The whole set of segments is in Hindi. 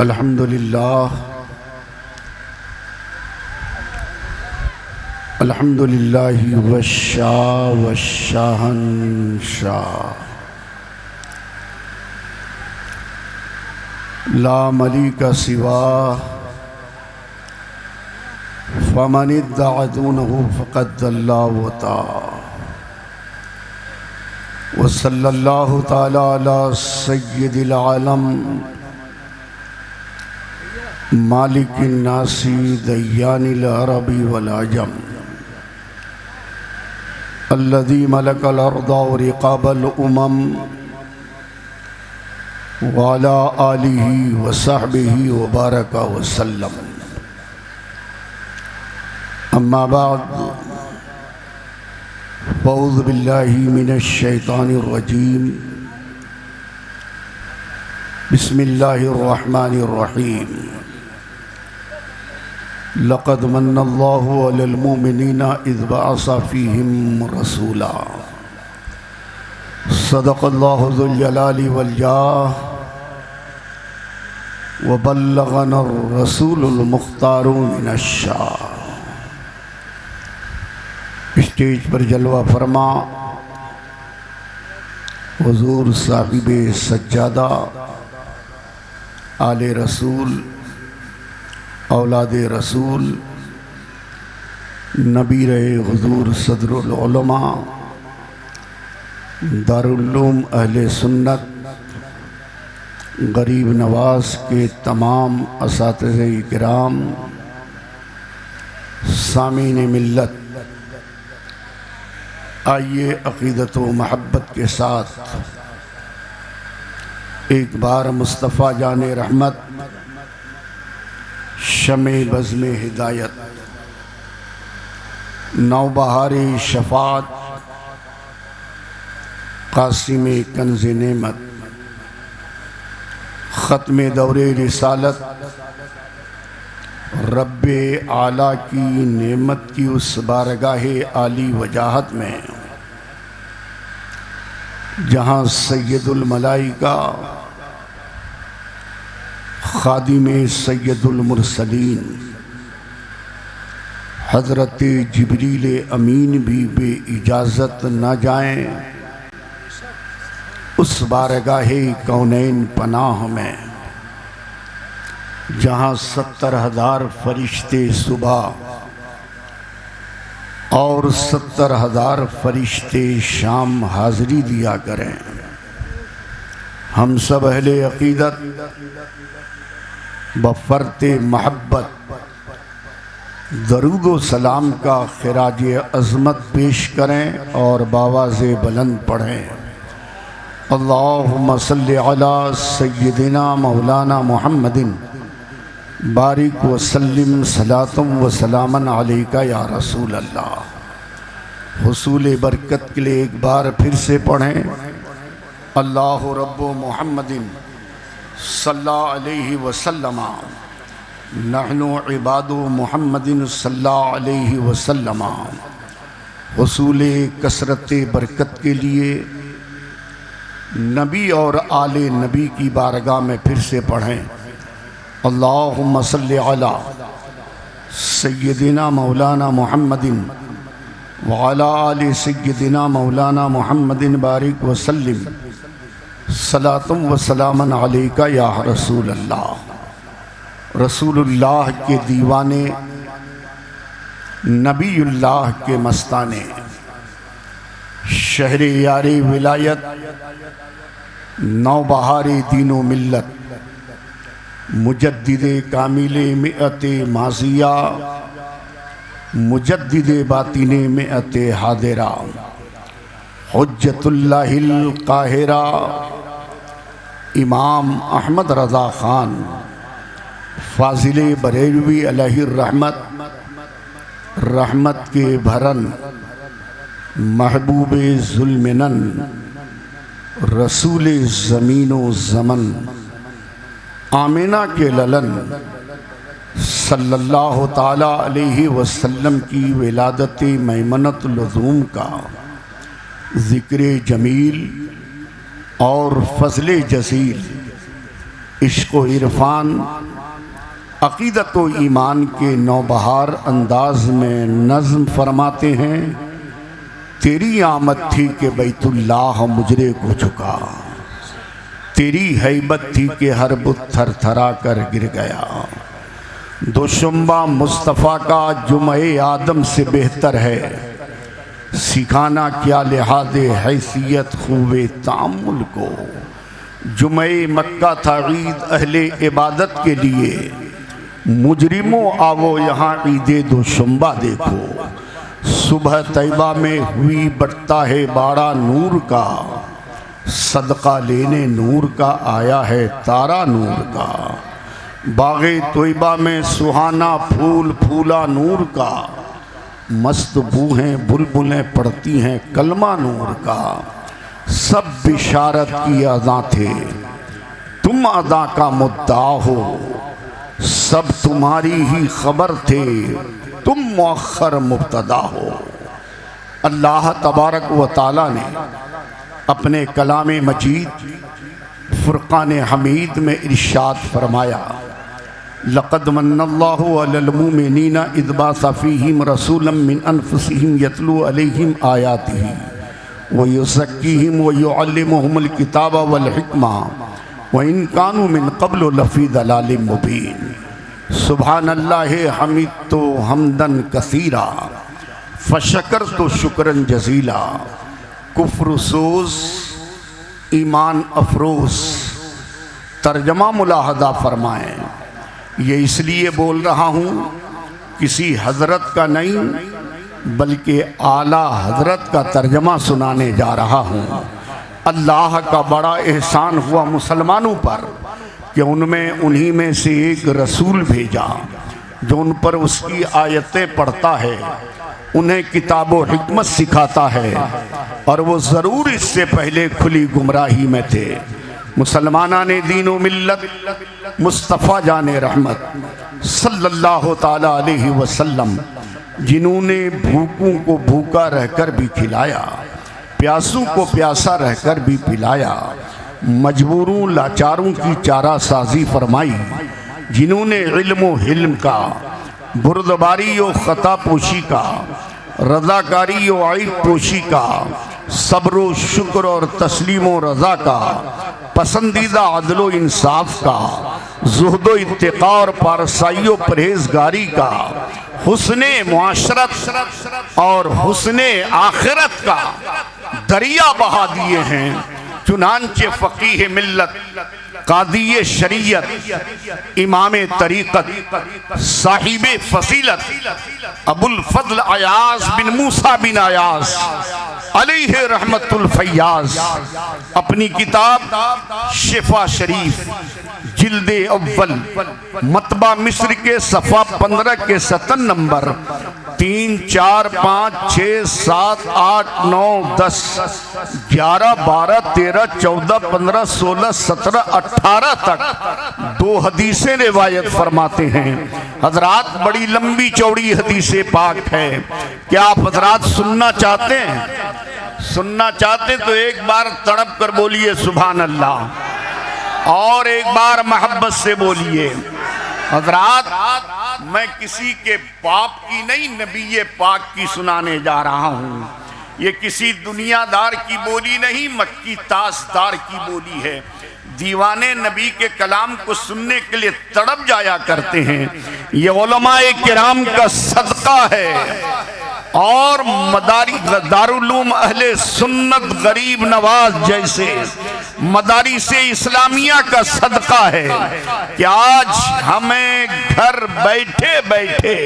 अल्हम्दुलिल्लाह अल्हम्दुलिल्लाहि वश्शाह वश्शाहंशाह ला मलिका सिवा फमन इद्दअ दूनहु फ़क़द दल्ला व ता व सल्लल्लाहु तआला अला सय्यिदिल आलम मालिकिन नासी दय्यानिल अरबी वल अजम अल्लज़ी मलकल अर्द व रिक़ाबल उमम व अला आलिहि व सहबिहि व बारक व सल्लम। अम्मा बाद फ़अऊज़ु बिल्लाहि मिनश शैतानिर रजीम। बिस्मिल्लाहिर रहमानिर रहीम। लक़द मन्नल्लाहु अलल मुमिनीना इज़ बअस फ़ीहिम रसूला। सदक़ल्लाहु ज़ुल जलाली वल जाह व बल्लगनर रसूलुल मुख्तारु मिनश शाह। स्टेज पर जलवा फरमा हुज़ूर साहिबे सज्जादा आले रसूल औलादे रसूल नबी रहे हुज़ूर सदरुल उलमा दारुल उलूम अहले सुन्नत गरीब नवाज के तमाम असातिज़े किराम सामीन मिल्लत, आइए अक़ीदत व महब्बत के साथ एक बार मुस्तफ़ा जाने रहमत शमे बज़्म हिदायत नौबहारे शफ़ात क़ासिम कंज़ नेमत ख़त्म दौरे रिसालत रब्बे आला की नेमत की उस बारगाहे आली वजाहत में जहाँ सैयदुल मलाइका खादिमे सैयदुल मुरसलीन हज़रत जिब्रील अमीन भी बे इजाज़त न जाएं, उस बारगाहे कौनैन पनाह में जहाँ 70,000 फरिश्ते सुबह और 70,000 फरिश्ते शाम हाज़री दिया करें। हम सब अहले अक़ीदत बफ़र्ते महब्बत दरूद व सलाम का ख़िराज अज़मत पेश करें और बावाज़े बुलंद पढ़ें। अल्लाहुम्मा सल्लि अला सय्यिदिना मौलाना मुहम्मदिन बारिक व सल्लिम सलातम व सलामन अलैका या रसूल अल्लाह। हुसूल बरकत के लिए एक बार फिर से पढ़ें। अल्लाहु रब्बु मुहम्मदिन सल्लल्लाहु अलैहि वसल्लम नहनु इबादु मुहम्मदिन सल्लल्लाहु अलैहि वसल्लम। हुसूल कसरत बरकत के लिए नबी और आले नबी की बारगाह में फिर से पढ़ें। अल्लाहुम्मा सल्लि अला सय्यदिना मौलाना मुहम्मदिन व अला आलि सय्यदिना मौलाना मुहम्मदिन बारिक व सल्लिम सलातुम व सलामन अलैका या रसूल अल्लाह। रसूलुल्लाह के दीवाने नबीउल्लाह के मस्ताने शहरे यारे विलायत नौबहारे दीनो मिल्लत मुजद्दिदे कामिले मिअते माज़िया मुजद्दिदे बातिने मिअते हादिरा हुज्जतुल्लाहिल काहिरा इमाम अहमद रज़ा ख़ान फ़ाज़िले बरेलवी अलैहिर रहमत रहमत के भरन महबूबे ज़ुल्मिनन रसूल ज़मीनो ज़मन आमिना के ललन सल्लल्लाहु ताला अलैहि वसल्लम की विलादत मैमनतुल लज़ूम का ज़िक्र जमील और फ़ज़्ल जसील इश्क़ व इरफान अक़ीदत व ईमान के नौबहार अंदाज में नज़्म फरमाते हैं। तेरी आमद थी कि बैतुल्लाह मुजरे को झुका, तेरी हैबत थी कि हर बुत थर थरा कर गिर गया। दोशंबा मुस्तफ़ा का जुमे आदम से बेहतर है, सिखाना क्या लिहाज़ हैसियत खूबे तामुल को। जुमे मक्का था ईद अहले इबादत के लिए, मुजरिमों आवो यहाँ ईदे दोशंबा देखो। सुबह तैबा में हुई बढ़ता है बाड़ा नूर का, सदका लेने नूर का आया है तारा नूर का। बाग़े तोयबा में सुहाना फूल फूला नूर का, मस्त बूहें बुलबुलें पढ़ती हैं कलमा नूर का। सब बिशारत की अदा थे, तुम अदा का मुद्दा हो, सब तुम्हारी ही खबर थे, तुम मुअख्खर मुब्तदा हो। अल्लाह तबारक व तआला ने अपने कलाम मजीद फुरक़ान हमीद में इरशाद फरमाया, लक़द मन्नल्लाहु अलल मुमिनीना इज़ बअसा फ़ीहिम रसूलन मिन अनफुसिहिम यतलू अलैहिम आयातिही व युज़क्कीहिम व युअल्लिमुहुमुल किताब वल हिकमा व इन कानू मिन क़ब्लु लफ़ी दलालिम मुबीन। सुब्हानल्लाहि हमिदतु हम्दन कसीरा फ़शकरतु शुक्रन जज़ीला। कुफ्र सोज़ ईमान अफरोज़। तर्जमा मुलाहदा फरमाएँ। ये इसलिए बोल रहा हूँ किसी हज़रत का नहीं बल्कि आला हज़रत का तर्जमा सुनाने जा रहा हूँ। अल्लाह का बड़ा एहसान हुआ मुसलमानों पर कि उनमें उन्हीं में से एक रसूल भेजा जो उन पर उसकी आयतें पढ़ता है, उन्हें किताब व हिकमत सिखाता है, और वो ज़रूर इससे पहले खुली गुमराही में थे। मुसलमाना ने दीन व मिल्लत मुस्तफ़ा जाने रहमत सल्लल्लाहु ताला अलैहि वसल्लम, जिन्होंने भूखों को भूखा रहकर भी खिलाया, प्यासों को प्यासा रहकर भी पिलाया, मजबूरों लाचारों की चारा साजी फरमाई, जिन्होंने इल्म व हिल्म का, बुर्दबारी व ख़ता पोशी का, रज़ाकारी व आइब पोशी का, सब्र व शुक्र और तस्लीम व रज़ा का, पसंदीदा अदल व इंसाफ का, ज़ुहद व इत्तिक़ा और पारसाई व परहेज़गारी का, हुस्ने मुआशरत और हुस्ने आखिरत का दरिया बहा दिए हैं। चुनांचे फ़क़ीह मिल्लत, कादी शरीयत, इमाम तरीक़त, साहिब फसीलत अबुल फ़ज़ल अयाज़ बिन मूसा बिन अयाज़ अलैहि रहमतुल फ़य्याज़ अपनी किताब शिफा शरीफ जिल्दे अव्वल मतबा मिस्र के सफ़ा 15 के 57 नंबर 3, 4, 5, 6, 7, 8, 9, 10, 11, 12, 13, 14, 15, 16, 17, 18 तक 2 हदीसें रिवायत फरमाते हैं। हजरात बड़ी लंबी चौड़ी हदीसें पाक है। क्या आप हजरात सुनना चाहते हैं? सुनना चाहते तो एक बार तड़प कर बोलिए सुभान अल्लाह, और एक बार मोहब्बत से बोलिए। हजरात मैं किसी के पाप की नहीं, नबी पाक की सुनाने जा रहा हूँ। ये किसी दुनियादार की बोली नहीं, मक्की ताजदार की बोली है। दीवाने नबी के कलाम को सुनने के लिए तड़प जाया करते हैं। ये उलमाए किराम का सदका है और मदारी दारुल अहले सुन्नत गरीब नवाज जैसे मदारिसे इस्लामिया का सदका है कि आज हमें घर बैठे बैठे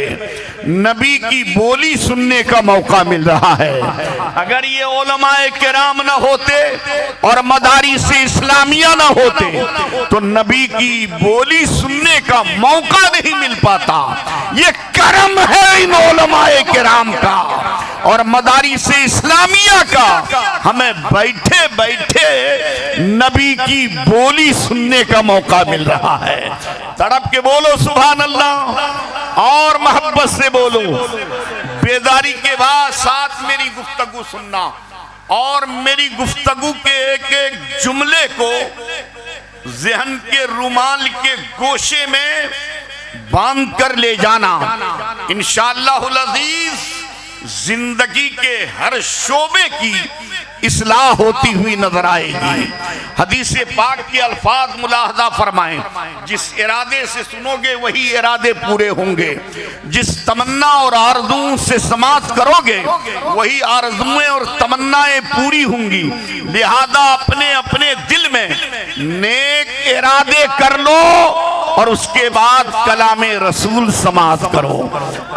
नबी की बोली सुनने का मौका मिल रहा है। अगर ये उलमाए किराम न होते और मदारिसे इस्लामिया न होते तो नबी की बोली सुनने का मौका नहीं मिल पाता। ये करम है इन उलमाए किराम का और मदारिसे इस्लामिया का, हमें बैठे बैठे नबी की बोली सुनने का मौका मिल रहा है। तड़प के बोलो सुभान अल्लाह और मोहब्बत से बोलो। बेदारी के बाद साथ मेरी गुफ्तगू सुनना और मेरी गुफ्तगू के एक एक जुमले को ज़हन के रुमाल के गोशे में बांध कर ले जाना। इंशाअल्लाहुल अज़ीज़ जिंदगी के हर शोबे की इस्लाह होती हुई नजर आएगी। हदीस पाक के अल्फाज मुलाहजा फरमाएं, जिस इरादे से सुनोगे वही इरादे पूरे होंगे, जिस तमन्ना और आरज़ू से समाअत करोगे वही आरज़ुएं और तमन्नाएं पूरी होंगी। लिहाजा अपने अपने दिल में नेक इरादे कर लो और उसके बाद कलामे रसूल समाअत करो।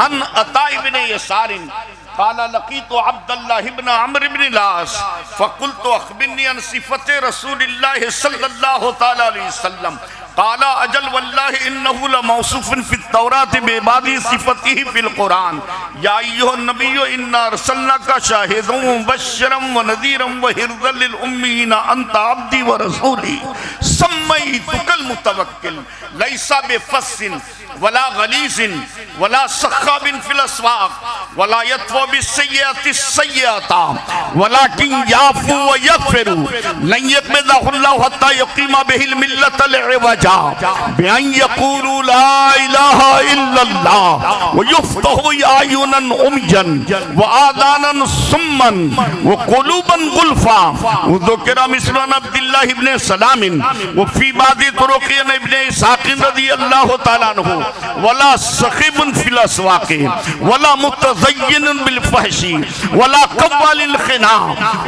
अन अता इब्न यसारिन काला लकीतु अब्दुल्लाह इब्न अम्र इब्न लास फकुलतु अखबिरनी अन सिफत रसूलिल्लाह सल्लल्लाहु तआला अलैहि वसल्लम काला अजल वल्लाहि इन्नहु लमौसूफुन फित तौरात बिबादी सिफतिही फिल कुरान या अय्युहन नबिय्यु इन्ना अरसलनाका शाहिदन व मुबश्शिरन व नज़ीरन व हिर्ज़ल लिल उम्मीयीन अंत अब्दी व रसूली सम्मैतुकल मुतवक्किल लैसा बिफस्सिन वला गलीज़िन वला सख्खाबिन फिल अस्वाक़ वला यत्वा बिस्सय्यति सय्यता वलाकिन याफू व यग़फिरू लन यक़बिदहुल्लाहु हत्ता यक़ीमा बिहिल मिल्लतल इवजा बिअन यक़ूलू ला इलाहा इल्लल्लाह व युफ्तहु अयुनन उमयन व आदानन सुम्मन व क़ुलूबन गुल्फा व ज़ुकिरा मिस्लु अब्दुल्लाह इब्न सलामिन व फी बादी तुरुक़िन इब्न इस्हाक़ रज़ियल्लाहु तआला अन्हु वला सखीबुन फिल अस्वाक़ वला मुतज़य्यिनुन बिल फहशी वला कव्वालिल खिना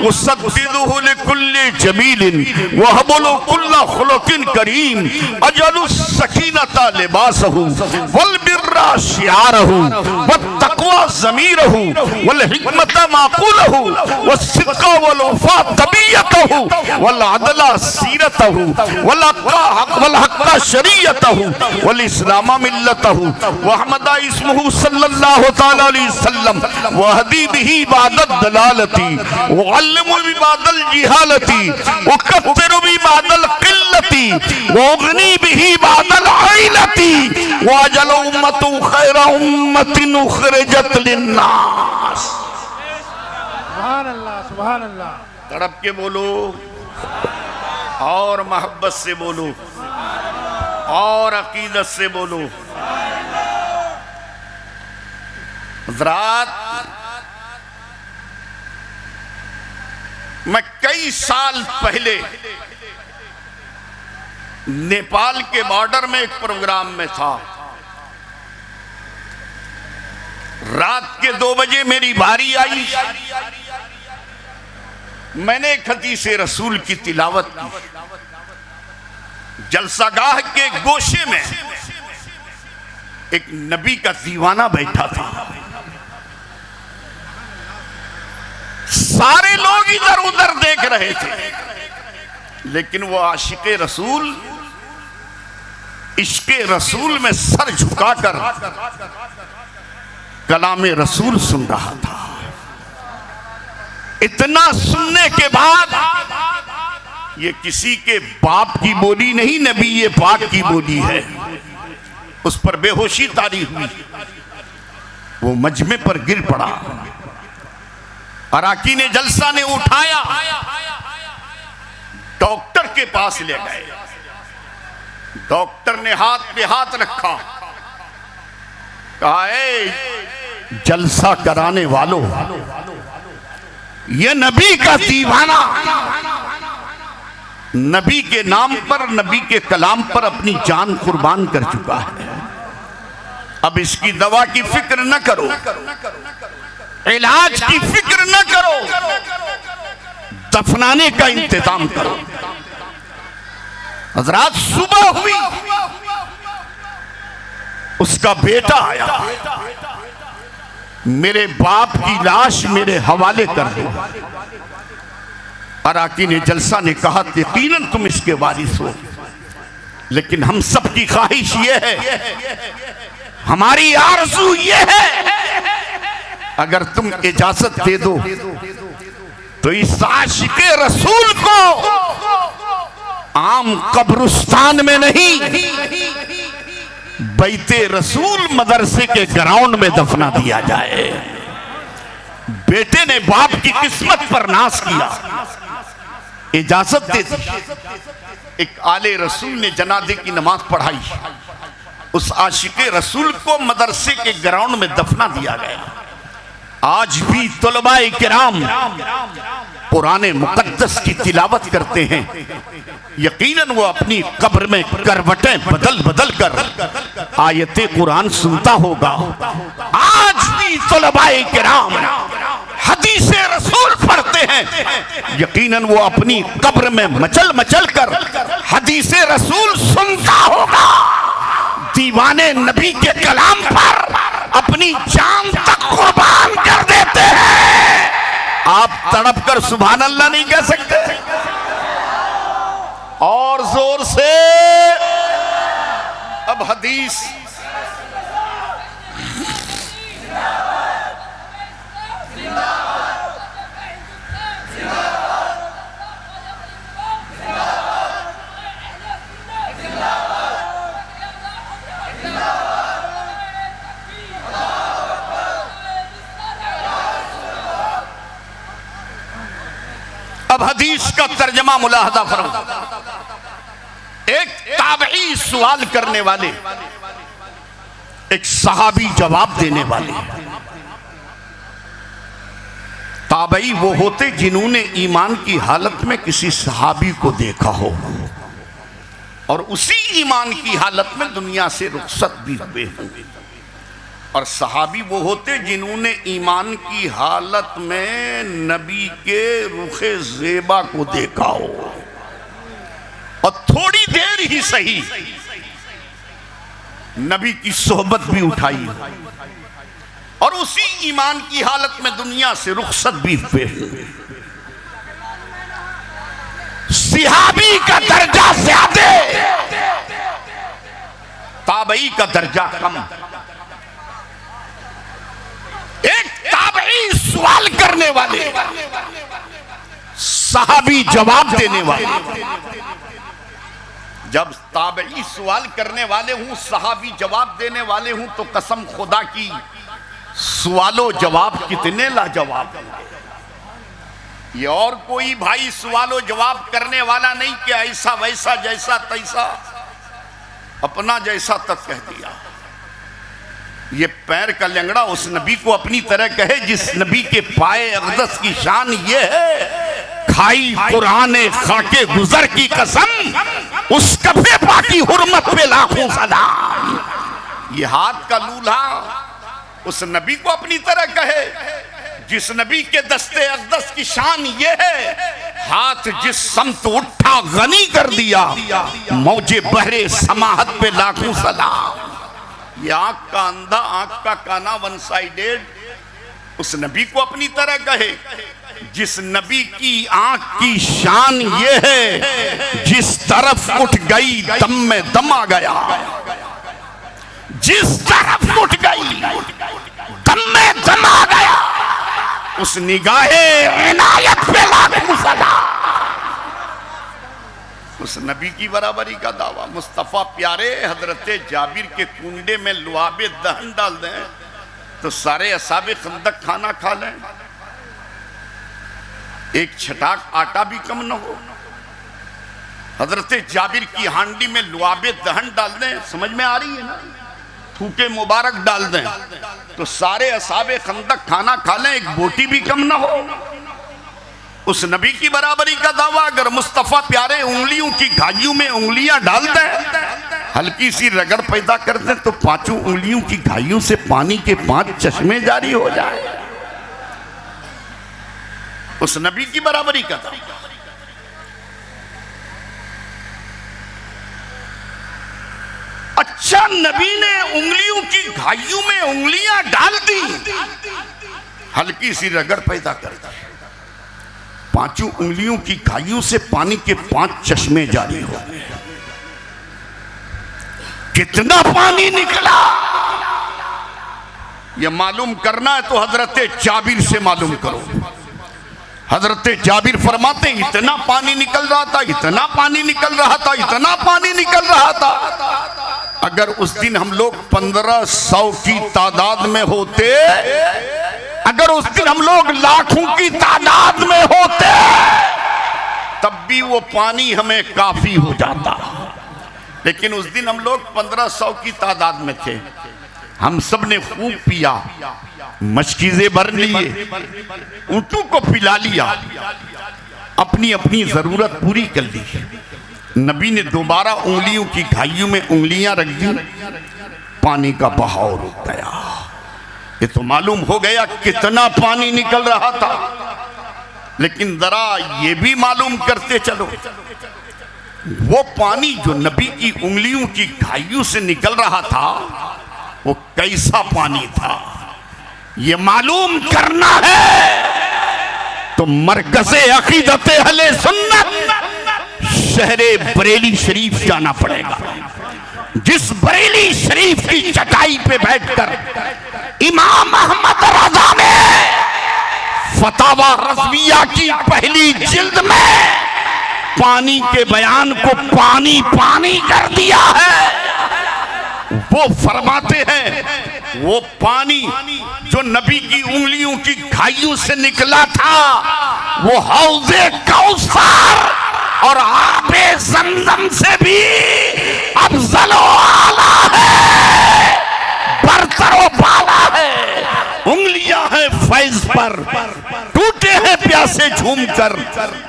वसद्दिदुहु लिकुल्लि जमीलिन व हबलु कुल्ल खुलुक़िन करीम अजलु सकीनता लिबासहु वल बिर्रा शिआरहु वत तक़वा ज़मीरहु वल हिकमता माक़ूलहु वस्सिद्क़ा वल वफ़ा तबीयतहु वल अदला सीरतहु वल हक़्क़ा शरीयतहु वल इस्लामा मिल्लतहु व अहमदा इस्मुहु सल्लल्लाहु तआला अलैहि वसल्लम व हदी बिही बादत दलालती व अल्लिमु बिबादल जिहालती व कफ़िरु बिबादल क़िल्लती व उग़नी बिही बादल आइलती व अजल उम्मतु खैर उम्मतिन उख़रिजत लिन्नास। सुभान अल्लाह, सुभान अल्लाह। तड़प के बोलो और मोहब्बत से बोलो और अकीदत से बोलो। हज़रात, मैं कई साल पहले नेपाल के बॉर्डर में एक प्रोग्राम में था। रात के 2 बजे मेरी बारी आई। मैंने हदीस रसूल की तिलावत की। जलसागाह के गोशे में एक नबी का दीवाना बैठा था। सारे लोग इधर उधर देख रहे थे, लेकिन वो आशिक़े रसूल इश्क़े रसूल में सर झुकाकर कलामे रसूल सुन रहा था। इतना सुनने के बाद ये किसी के बाप की बोली नहीं, नबी ये पाक की बोली है। उस पर बेहोशी तारी हुई, वो मजमे पर गिर पड़ा। अराकी ने जलसा ने उठाया, डॉक्टर के पास ले गए। डॉक्टर ने हाथ पे हाथ रखा, कहा ए जलसा कराने वालों, ये नबी का दीवाना नबी के नाम पर, नबी के कलाम पर अपनी जान कुर्बान कर चुका है। अब इसकी दवा की फिक्र न करो, इलाज की फिक्र न करो, दफनाने का इंतजाम करो। हज़रात, सुबह हुई, उसका बेटा आया, मेरे बाप की लाश मेरे हवाले कर दो। अराकी ने जलसा ने कहा, यकीनन तुम इसके वारिस हो, लेकिन हम सब की ख्वाहिश ये है, हमारी आरज़ू ये है, अगर तुम इजाजत दे दो तो इस आशिक़े रसूल को आम कब्रिस्तान में नहीं, बैते रसूल मदरसे के ग्राउंड में दफना दिया जाए। बेटे ने बाप की किस्मत पर नाश किया, इजाजत दे दी। एक आले रसूल ने जनाजे की नमाज पढ़ाई। उस आशिके रसूल को मदरसे के ग्राउंड में दफना दिया गया। आज भी तुलबाए किराम पुराने मुकद्दस की तिलावत करते हैं। यकीनन वो अपनी कब्र में करवटें बदल बदल कर आयते कुरान सुनता होगा। आज भी तुलबाए किराम हदीसे रसूल पढ़ते हैं। यकीनन वो अपनी कब्र में मचल मचल कर हदीसे रसूल सुनता होगा। दीवाने नबी के कलाम पर अपनी जान तक कुर्बान कर देते हैं। आप तड़प कर सुभान अल्लाह नहीं कह सकते? और जोर से अब हदीस अब हदीस का तर्जमा मुलाहदा फरमा। एक ताबई सवाल करने वाले, एक सहाबी जवाब देने वाले। ताबई वो होते जिन्होंने ईमान की हालत में किसी सहाबी को देखा हो और उसी ईमान की हालत में दुनिया से रुखसत भी हुए होंगे। और सहाबी वो होते जिन्होंने ईमान की हालत में नबी के रुखे ज़ेबा को देखा हो और थोड़ी देर ही सही नबी की सोहबत भी उठाई हो और उसी ईमान की हालत में दुनिया से रुखसत भी हुए। सहाबी का दर्जा ज्यादा, ताबई का दर्जा कम। एक ताबई सवाल करने वाले, सहाबी जवाब देने वाले। जब ताबई सवाल करने वाले हूं, सहाबी जवाब देने वाले हूं, तो कसम खुदा की सवालो जवाब कितने लाजवाब हैं। ये और कोई भाई सवालो जवाब करने वाला नहीं कि ऐसा वैसा जैसा तैसा अपना जैसा तक कह दिया। ये पैर का लंगड़ा उस नबी को अपनी तरह कहे जिस नबी के पाए अक़दस की शान ये है, खाई कुराने खाके गुजर की कसम, उस कफे पाकी हुर्मत पे लाखों सलाम। ये हाथ का लूल्हा उस नबी को अपनी तरह कहे जिस नबी के दस्ते अक़दस की शान ये है, हाथ जिस समत उठा गनी कर दिया, मौजे बहरे समाहत पे लाखों सलाम। ये आंख का अंधा, आंख का काना, वन साइडेड, उस नबी को अपनी तरह कहे जिस नबी की आंख की शान ये है, जिस तरफ उठ गई दम में दम आ गया, जिस तरफ उठ गई दम में दम आ गया, उस निगाहे इनायत पे लाखों सलाम। उस नबी की बराबरी का दावा। मुस्तफ़ा प्यारे हजरत जाबिर के कुंडे में लुआबे दहन डाल दें तो सारे असाबे खंदक खाना खा लें, एक छटाक आटा भी कम न हो। हजरत जाबिर की हांडी में लुआबे दहन डाल दें, समझ में आ रही है ना, थूके मुबारक डाल दें तो सारे असाबे खंदक खाना खा लें, एक बोटी भी कम न हो। उस नबी की बराबरी का दावा अगर मुस्तफ़ा प्यारे उंगलियों की घाइयों में उंगलियां डाल दें, हल्की सी रगड़ पैदा कर दें तो पांचों उंगलियों की घाइयों से पानी के 5 चश्मे जारी हो जाए। उस नबी की बराबरी का दावा। अच्छा, नबी ने उंगलियों की घाइयों में उंगलियां डाल दी, हल्की सी रगड़ पैदा कर दी, पांचों उंगलियों की घाइयों से पानी के 5 चश्मे जारी हो गए। कितना पानी निकला ये मालूम करना है तो हजरत जाबिर से मालूम करो। हजरत जाबिर फरमाते इतना पानी निकल रहा था, इतना पानी निकल रहा था, इतना पानी निकल रहा था, अगर उस दिन हम लोग 1500 की तादाद में होते, अगर उस दिन हम लोग लाखों की तादाद में होते तब भी वो पानी हमें काफी हो जाता। लेकिन उस दिन हम लोग 1500 की तादाद में थे, हम सब ने खूब पिया, मशकीज़े भर लिए, ऊँटों को पिला लिया, अपनी अपनी जरूरत पूरी कर ली। नबी ने दोबारा उंगलियों की खाइयों में उंगलियां रख दी, पानी का बहाव रुक गया। ये तो मालूम हो गया कितना पानी निकल रहा था। लेकिन जरा ये भी मालूम करते चलो, वो पानी जो नबी की उंगलियों की खाइयों से निकल रहा था वो कैसा पानी था, ये मालूम करना है तो मरकज़े अक़ीदते अहले सुन्नत शहरे बरेली शरीफ जाना पड़ेगा। जिस बरेली शरीफ की चटाई पे बैठकर इमाम अहमद रज़ा ने फतावा रज़विया की पहली जिल्द में पानी के बयान को पानी पानी कर दिया है, वो फरमाते हैं वो पानी जो नबी की उंगलियों की खाइयों से निकला था वो हौज़े कौसर और आबे ज़मज़म से भी अफज़ल व आला है, बरतर व बाला है। उंगलियां हैं फैज पर, टूटे हैं प्यासे झूमकर,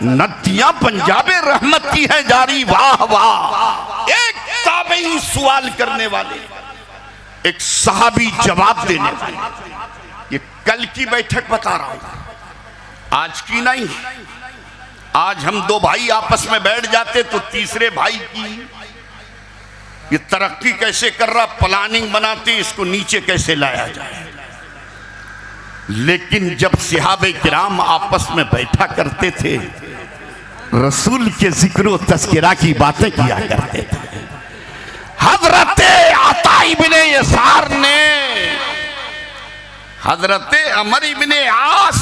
नदियां पंजाबे रहमत की है जारी, वाह वाह। एक ताबई सवाल करने वाले, एक सहाबी जवाब देने वाले। ये कल की बैठक बता रहा हूं, आज की नहीं। आज हम दो भाई आपस में बैठ जाते तो तीसरे भाई की ये तरक्की कैसे कर रहा, प्लानिंग बनाते इसको नीचे कैसे लाया जाए। लेकिन जब सहाबे किराम आपस में बैठा करते थे, रसूल के जिक्र तस्किरा की बातें किया करते थे। हजरत अता इब्ने यसार ने हजरत अमर इब्ने आस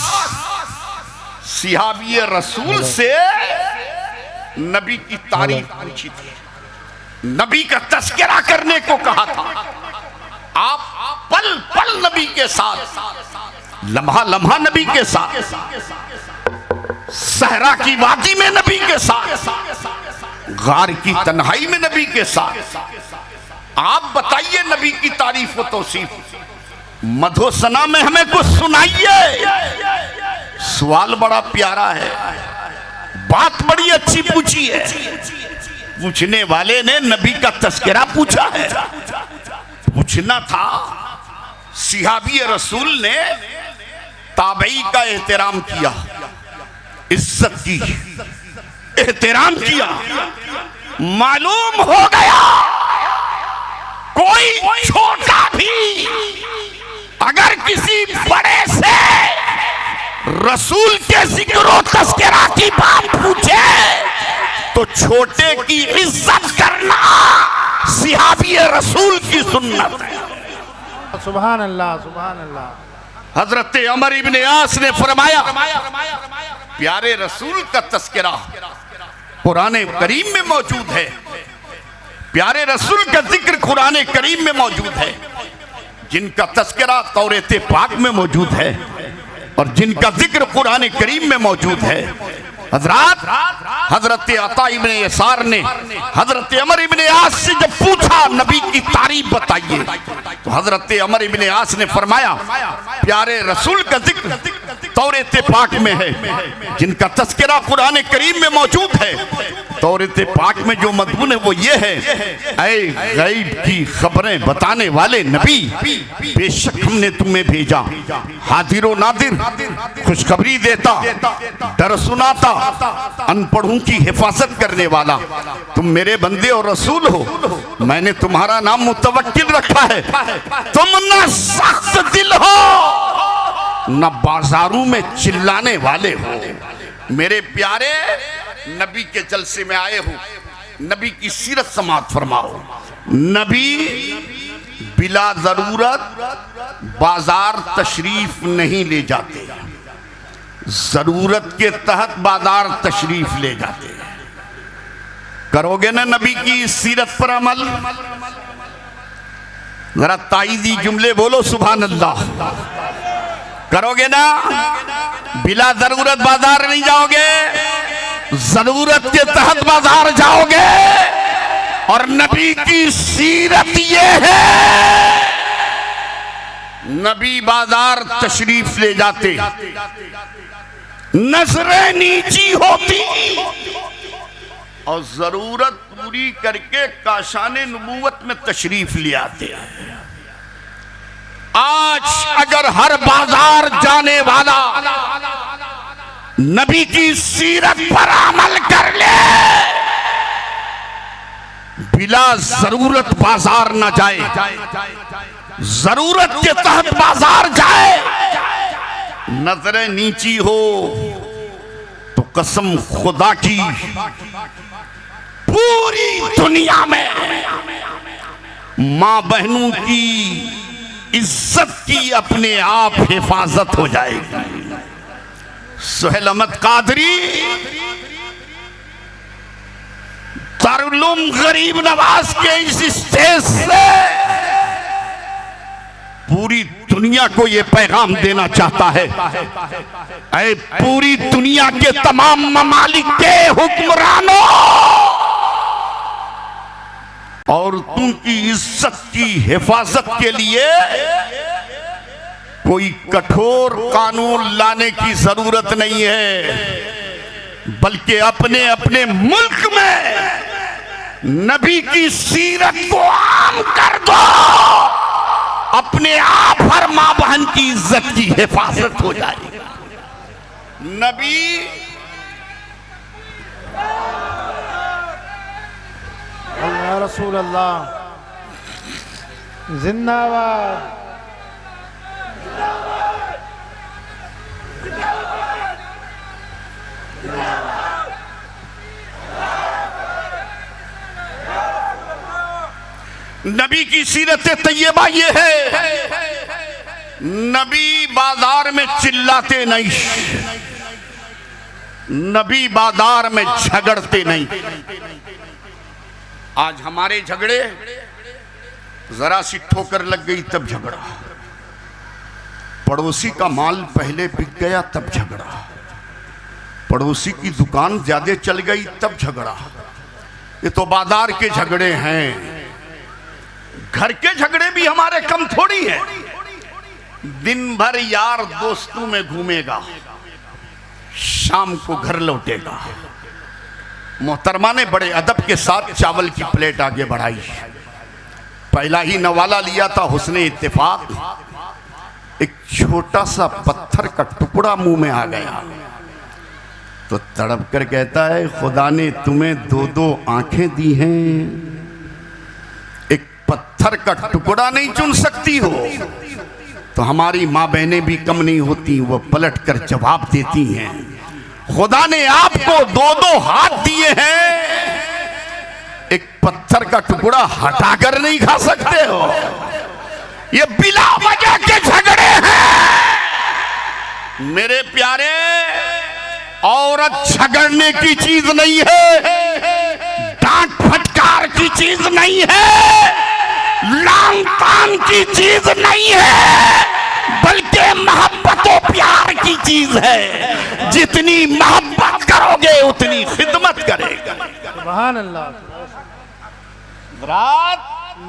सहाबी रसूल से नबी की तारीफ पूछी थी, नबी का तस्करा करने को कहा था। आप पल पल नबी के साथ, लम्हा लम्हा नबी के साथ, सहरा की वादी में नबी के साथ, गार की तन्हाई में नबी के साथ। आप बताइए नबी की तारीफ व तौसीफ, मधोसना में हमें कुछ सुनाइए। सवाल बड़ा प्यारा है, बात बड़ी अच्छी पूछी है। पूछने वाले ने नबी का तस्करा पूछा है, पूछना था। सहाबी रसूल ने ताबई का एहतराम किया, इज्जत की, एहतराम किया। मालूम हो गया कोई छोटा भी अगर किसी बड़े से रसूल के जिक्र तस्करा की बात पूछे तो छोटे की इज्जत करना सहाबी रसूल की सुन्नत है। सुभान अल्लाह, सुभान अल्लाह। हजरत अमर इब्ने आस ने फरमाया, प्यारे रसूल का तस्करा कुरान करीम में मौजूद है, प्यारे रसूल का जिक्र कुरान करीम में मौजूद है। जिनका तस्करा तौरात पाक में मौजूद है और जिनका जिक्र कुरान करीम में मौजूद है। हजरत अता इब्ने यसार ने हजरत अमर इब्ने आस से जब पूछा नबी की तारीफ बताइए, तो हजरत अमर इब्ने आस ने फरमाया, प्यारे रसूल का जिक्र तौरात पाक में है, जिनका तस्करा कुरान करीम में मौजूद है। तौरात पाक में जो मज़मून है वो ये है, ऐ गैब की खबरें बताने वाले नबी, बेशक हमने तुम्हें भेजा हाजिर नादिर, खुशखबरी देता, डर सुनाता, अनपढ़ों की हिफाजत करने वाला। तुम मेरे बंदे और रसूल हो, मैंने तुम्हारा नाम मुतवक्किल रखा है। तुम न सख्त दिल हो न बाजारों में चिल्लाने वाले हो। मेरे प्यारे नबी के जलसे में आए हो, नबी की सीरत समाअत फरमाओ। नबी बिला जरूरत बाजार तशरीफ नहीं ले जाते, जरूरत के तहत बाजार तशरीफ ले जाते हैं। करोगे ना नबी की सीरत पर अमल? जरा ताईदी जुमले बोलो सुभान अल्लाह। करोगे ना? बिला जरूरत बाजार नहीं जाओगे, जरूरत के तहत बाजार जाओगे और नबी की सीरत ये है, नबी बाजार तशरीफ ले जाते, नजरें नीची होती और जरूरत पूरी करके काशाने नबूवत में तशरीफ ले आते। आज अगर हर बाजार जाने वाला नबी की सीरत पर अमल कर ले, बिला जरूरत बाजार ना जाए, जरूरत के तहत बाजार जाए, नजरें नीची हो, तो कसम खुदा की पूरी दुनिया में मां बहनों की इज्जत की अपने आप हिफाजत हो जाएगी। सुहेल अहमद कादरी दारुल उलूम गरीब नवाज के इस स्टेज से पूरी दुनिया को यह पैगाम देना चाहता है, ऐ पूरी दुनिया के तमाम ममालिक के हुक्मरानों, औरतों की इज्जत की हिफाजत के लिए कोई कठोर कानून लाने की जरूरत नहीं है, बल्कि अपने अपने मुल्क में नबी की सीरत को आम कर दो, अपने आप हर मां बहन की इज्जत की हिफाजत हो जाएगी। नबी या रसूल अल्लाह जिंदाबाद। नबी की सीरत तैयबा ये है, नबी बाजार में चिल्लाते नहीं, नबी बाजार में झगड़ते नहीं। आज हमारे झगड़े, जरा सी ठोकर लग गई तब झगड़ा, पड़ोसी का माल पहले बिक गया तब झगड़ा, पड़ोसी की दुकान ज्यादा चल गई तब झगड़ा। ये तो बाजार के झगड़े हैं, घर के झगड़े भी हमारे कम थोड़ी है। दिन भर यार दोस्तों में घूमेगा, शाम को घर लौटेगा। मोहतरमा ने बड़े अदब के साथ चावल की प्लेट आगे बढ़ाई, पहला ही नवाला लिया था हुस्ने इत्तेफाक, एक छोटा सा पत्थर का टुकड़ा मुंह में आ गया तो तड़प कर कहता है, खुदा ने तुम्हें दो दो आंखें दी हैं, एक पत्थर का टुकड़ा नहीं चुन सकती हो? तो हमारी माँ बहनें भी कम नहीं होती, वो पलट कर जवाब देती हैं, खुदा ने आपको दो दो हाथ दिए हैं, एक पत्थर का टुकड़ा हटाकर नहीं खा सकते हो। ये बिला वजह के झगड़े हैं मेरे प्यारे। औरत झगड़ने की चीज नहीं है, डांट फटकार की चीज नहीं है, लांग तान की चीज नहीं है, बल्कि मोहब्बत और प्यार की चीज है। जितनी मोहब्बत करोगे उतनी खिदमत करेगा। सुभान अल्लाह। रात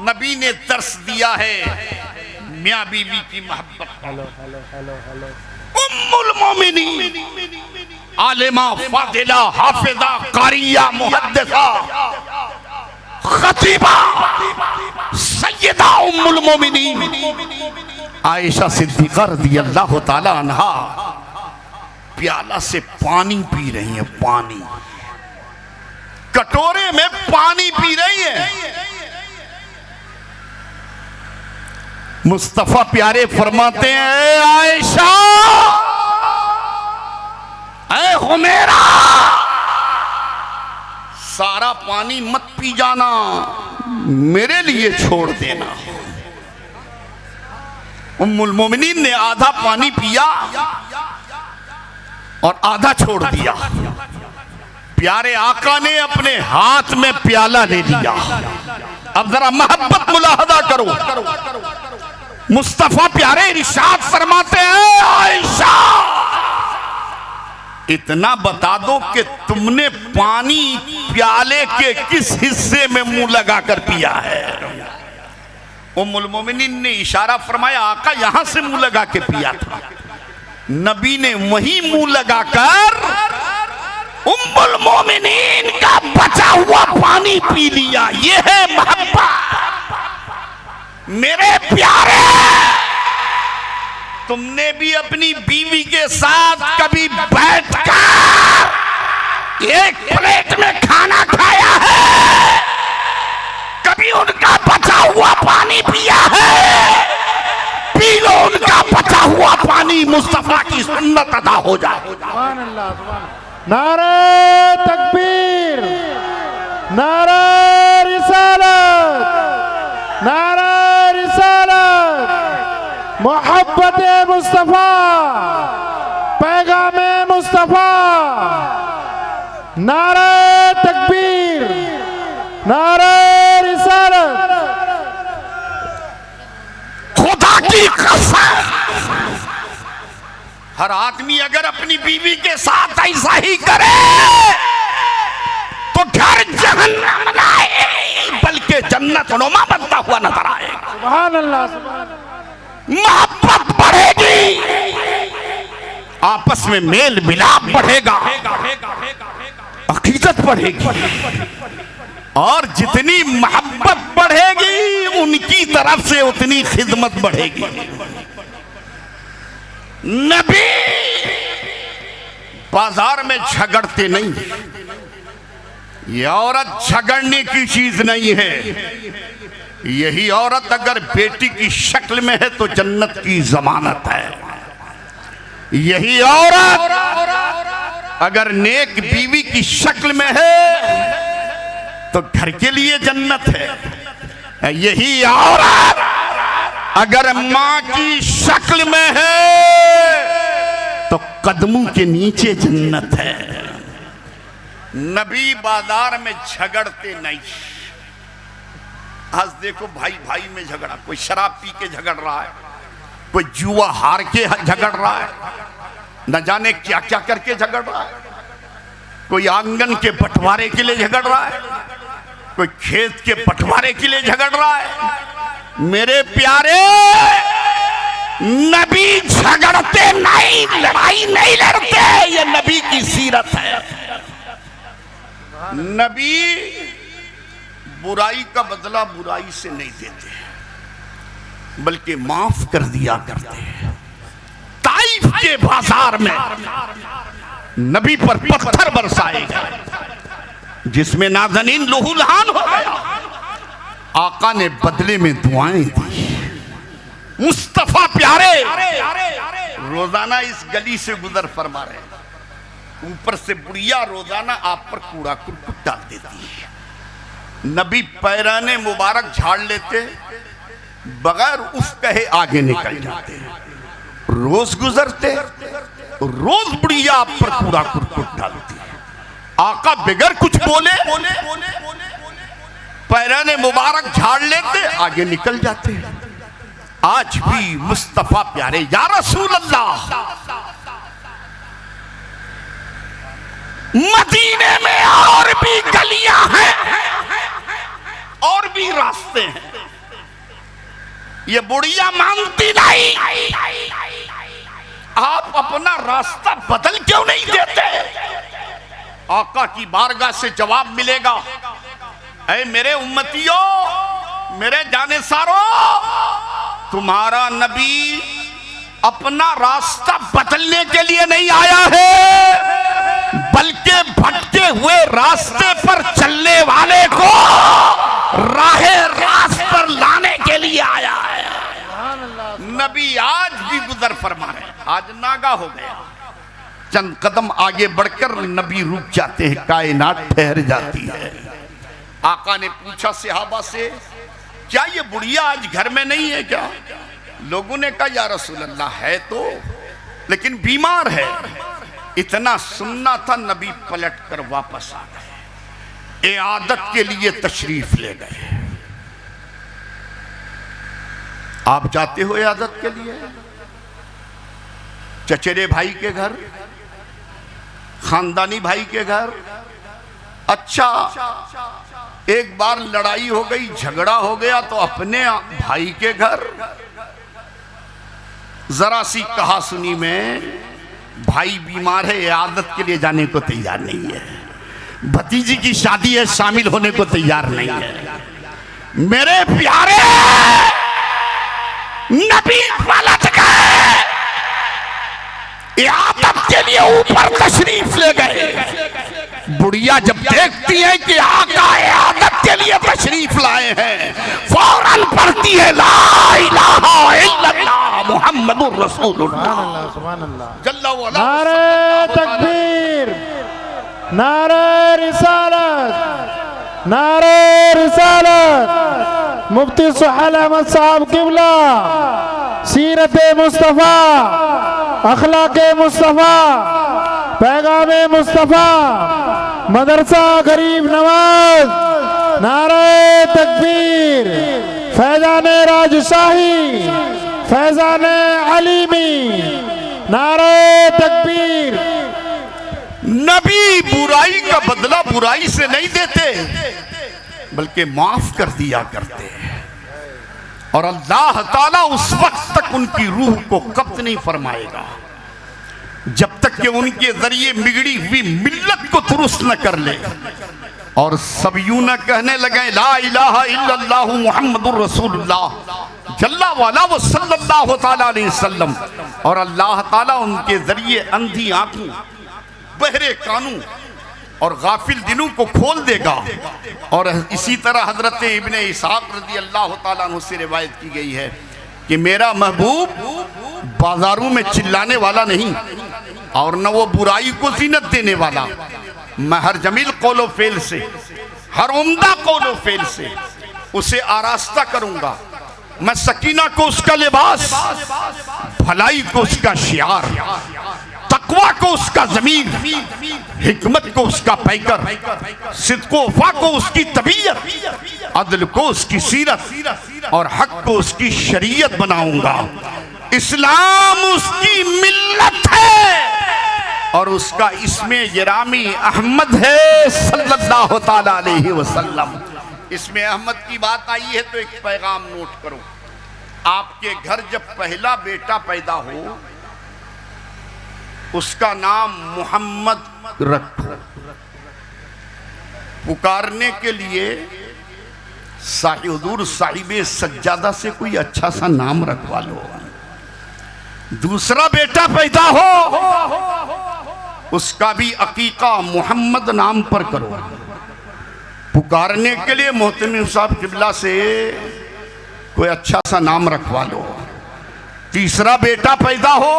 नबी ने दर्स दिया है मियां बीवी की मोहब्बत। Hello hello hello hello. उम्मुल मोमिनीन, आलिमा, फादिला, हाफिजा, कारिया, मुहद्दिसा, खतीबा, सय्यदा उम्मुल मोमिनीन आयशा सिद्दीका रज़ियल्लाहु ताला अन्हा प्याला से पानी पी रही है, पानी, कटोरे में पानी पी रही है। मुस्तफा प्यारे फरमाते हैं, आयशा, ऐ हुमैरा, सारा पानी मत पी जाना, मेरे लिए छोड़ देना। उम्मुल मोमिनीन ने आधा पानी पिया और आधा छोड़ दिया। प्यारे आका ने अपने हाथ में प्याला ले लिया। अब जरा मोहब्बत मुलाहदा करो। मुस्तफा प्यारे इरशाद फरमाते हैं, आयशा, इतना बता दो कि तुमने पानी प्याले के किस हिस्से में मुंह लगाकर पिया है। उम्मुल मोमिनीन ने इशारा फरमाया, आका यहां से मुंह लगा के पिया था। नबी ने वही मुंह लगाकर उम्मुल मोमिनीन का बचा हुआ पानी पी लिया। यह है मोहब्बत। मेरे प्यारे, तुमने भी अपनी बीवी के साथ कभी बैठकर एक प्लेट में खाना खाया है? कभी उनका बचा हुआ पानी पिया है? पी लो उनका बचा हुआ पानी, मुस्तफा की सुन्नत अदा हो जाए। सुभान अल्लाह, सुभान। नारे तकबीर, नारे रिसालत, नारे रिसालत, मोहब्बत मुस्तफा, पैगाम मुस्तफा, नारे तकबीर, नारे रिसालत। खुदा की कसम, हर आदमी अगर अपनी बीवी के साथ ऐसा ही करे तो घर जहन्नम न आए बल्कि जन्नत नुमा बनता हुआ नजर आएगा। सुभान अल्लाह, सुभान। मोहब्बत बढ़ेगी, आपस में मेल मिलाप बढ़ेगा, अकीदत बढ़ेगी, और जितनी मोहब्बत बढ़ेगी उनकी तरफ से उतनी खिदमत बढ़ेगी। नबी बाजार में झगड़ते नहीं। ये औरत झगड़ने की चीज नहीं है। यही औरत अगर बेटी की शक्ल में है तो जन्नत की जमानत है। यही औरत अगर नेक बीवी की शक्ल में है तो घर के लिए जन्नत है। यही औरत अगर मां की शक्ल में है तो कदमों के नीचे जन्नत है। नबी बाजार में झगड़ते नहीं। आज देखो भाई भाई में झगड़ा, कोई शराब पी के झगड़ रहा है, कोई जुआ हार के झगड़ रहा है, न जाने क्या क्या करके झगड़ रहा है, कोई आंगन के बंटवारे के लिए झगड़ रहा है, कोई खेत के बंटवारे के लिए झगड़ रहा है। मेरे प्यारे, नबी झगड़ते नहीं, लड़ाई नहीं लड़ते। ये नबी की सीरत है। नबी बुराई का बदला बुराई से नहीं देते बल्कि माफ कर दिया करते हैं। ताइफ के बाजार में नबी पर पत्थर बरसाए गए जिसमें नाज़नीन लहूलुहान हो गया। आका ने बदले में दुआएं दी। मुस्तफा प्यारे रोजाना इस गली से गुजर फरमा रहे, ऊपर से बुढ़िया रोजाना आप पर कूड़ा कुट डाल देती है। नबी पैराने मुबारक झाड़ लेते, बगैर उफ कहे आगे निकल जाते। रोज गुजरते, रोज बुढ़िया आप पर कूड़ा कुट डालती। आका बगैर कुछ बोले पैराने मुबारक झाड़ लेते, आगे निकल जाते। आज भी मुस्तफा प्यारे या रसूल अल्लाह, मदीने में और भी गलियां हैं, और भी रास्ते हैं। ये बुढ़िया मानती नहीं। आप अपना रास्ता बदल क्यों नहीं देते? आका की बारगाह से जवाब मिलेगा, ऐ मेरे उम्मतियों, मेरे जानेसारों, तुम्हारा नबी अपना रास्ता बदलने के लिए नहीं आया है बल्कि भटके हुए रास्ते पर चलने वाले को राहे रास्त पर लाने के लिए आया है। नबी आज भी गुजर फरमा है। आज नागा हो गया, चंद कदम आगे बढ़कर नबी रुक जाते हैं, कायनात ठहर जाती है। आका ने पूछा सहाबा से, क्या ये बुढ़िया आज घर में नहीं है क्या? लोगों ने कहा या रसूल अल्लाह है तो, लेकिन बीमार है। इतना सुनना था, नबी पलट कर वापस आ गए, इयादत के लिए तशरीफ ले गए। आप जाते हो इयादत के लिए चचेरे भाई के घर, खानदानी भाई के घर। अच्छा, एक बार लड़ाई हो गई, झगड़ा हो गया तो अपने भाई के घर। जरा सी कहा सुनी में भाई बीमार है, इयादत के लिए जाने को तैयार नहीं है। भतीजी की शादी है, शामिल होने को तैयार नहीं है। मेरे प्यारे नबी पलट गए, इयादत के लिए ऊपर तशरीफ ले गए। बुढ़िया जब देखती है कि आका इयादत के लिए तशरीफ लाए हैं, फौरन पढ़ती है ला इलाहा इल्लल्लाह मुहम्मदुर रसूलुल्लाह। सुभान अल्लाह। जल्ला वाला नारे तकबीर, नारे रिसालत, नारे रिसालत। मुफ्ती सुहेल अहमद साहब किबला, सीरत मुस्तफ़ा, अखलाके मुस्तफ़ा, पैगामे मुस्तफ़ा, मदरसा गरीब नवाज। नारे तकबीर, फैजाने राजशाही, फैजाने अलीमी। नारे तकबीर। नबी बुराई का बदला बुराई से नहीं देते, बल्कि माफ कर दिया करते हैं। और अल्लाह ताला उस वक्त तक उनकी रूह को कब्ज़ नहीं फरमाएगा जब तक कि उनके जरिए बिगड़ी हुई मिल्लत को दुरुस्त न कर ले। और सब यूं न कहने लगे ला इलाहा इल्लल्लाह मुहम्मदुर रसूलुल्लाह जल्ला वाला वो सल्लल्लाहु ताला अलैहि वसल्लम। और अल्लाह ताला उनके जरिए अंधी आंखों, बहरे कानों और गाफिल दिलों को खोल देगा। और इसी तरह हजरत इब्ने इसहाक रज़ी अल्लाह ताला अन्हु से रिवायत की गई है कि मेरा महबूब बाजारों में चिल्लाने वाला नहीं और न वो बुराई को जीनत देने वाला। मैं हर जमील कौलो फेल से, हर उम्दा कौलो फेल से उसे आरास्ता करूंगा। मैं सकीना को उसका लिबास, भलाई को उसका शियार, तकवा को उसका ज़मीर, हिकमत को उसका पैकर, सिद्को वफा को उसकी तबीयत, अदल को उसकी सीरत और हक को उसकी शरीयत बनाऊंगा। इस्लाम उसकी मिल्लत है और उसका इसमें गिरामी अहमद है सल्लल्लाहु ताला अलैहि वसल्लम। इसमें अहमद की बात आई है तो एक पैगाम नोट करो। आपके घर जब पहला बेटा पैदा हो उसका नाम मोहम्मद रखो। पुकारने के लिए हुजूर साहिबे सज्जादा से कोई अच्छा सा नाम रखवा लो। दूसरा बेटा पैदा हो उसका भी अकीका मोहम्मद नाम पर करो। पुकारने के लिए मोहतमिम साहब किबला से कोई अच्छा सा नाम रखवा लो। तीसरा बेटा पैदा हो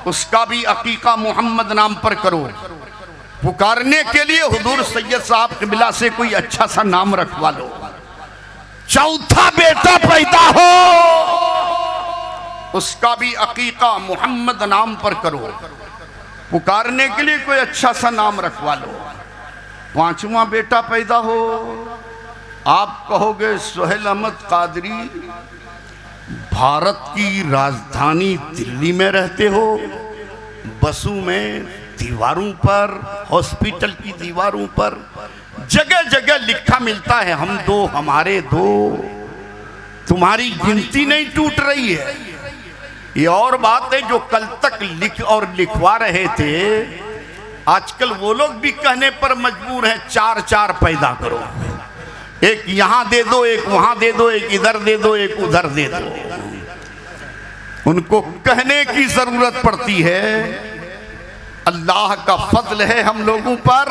उसका भी अकीका मोहम्मद नाम पर करो। पुकारने के लिए हुजूर सैयद साहब किबला से कोई अच्छा सा नाम रखवा लो। चौथा बेटा पैदा हो उसका भी अकीका मोहम्मद नाम पर करो। पुकारने के लिए कोई अच्छा सा नाम रखवा लो। पांचवा बेटा पैदा हो आप कहोगे सुहेल अहमद कादरी भारत की राजधानी दिल्ली में रहते हो, बसों में, दीवारों पर, हॉस्पिटल की दीवारों पर जगह जगह लिखा मिलता है हम दो हमारे दो। तुम्हारी गिनती नहीं टूट रही है। ये और बात है जो कल तक लिख और लिखवा रहे थे, आजकल वो लोग भी कहने पर मजबूर हैं चार चार पैदा करो। एक यहां दे दो, एक वहां दे दो, एक इधर दे दो, एक उधर दे दो। उनको कहने की जरूरत पड़ती है। अल्लाह का फजल है हम लोगों पर,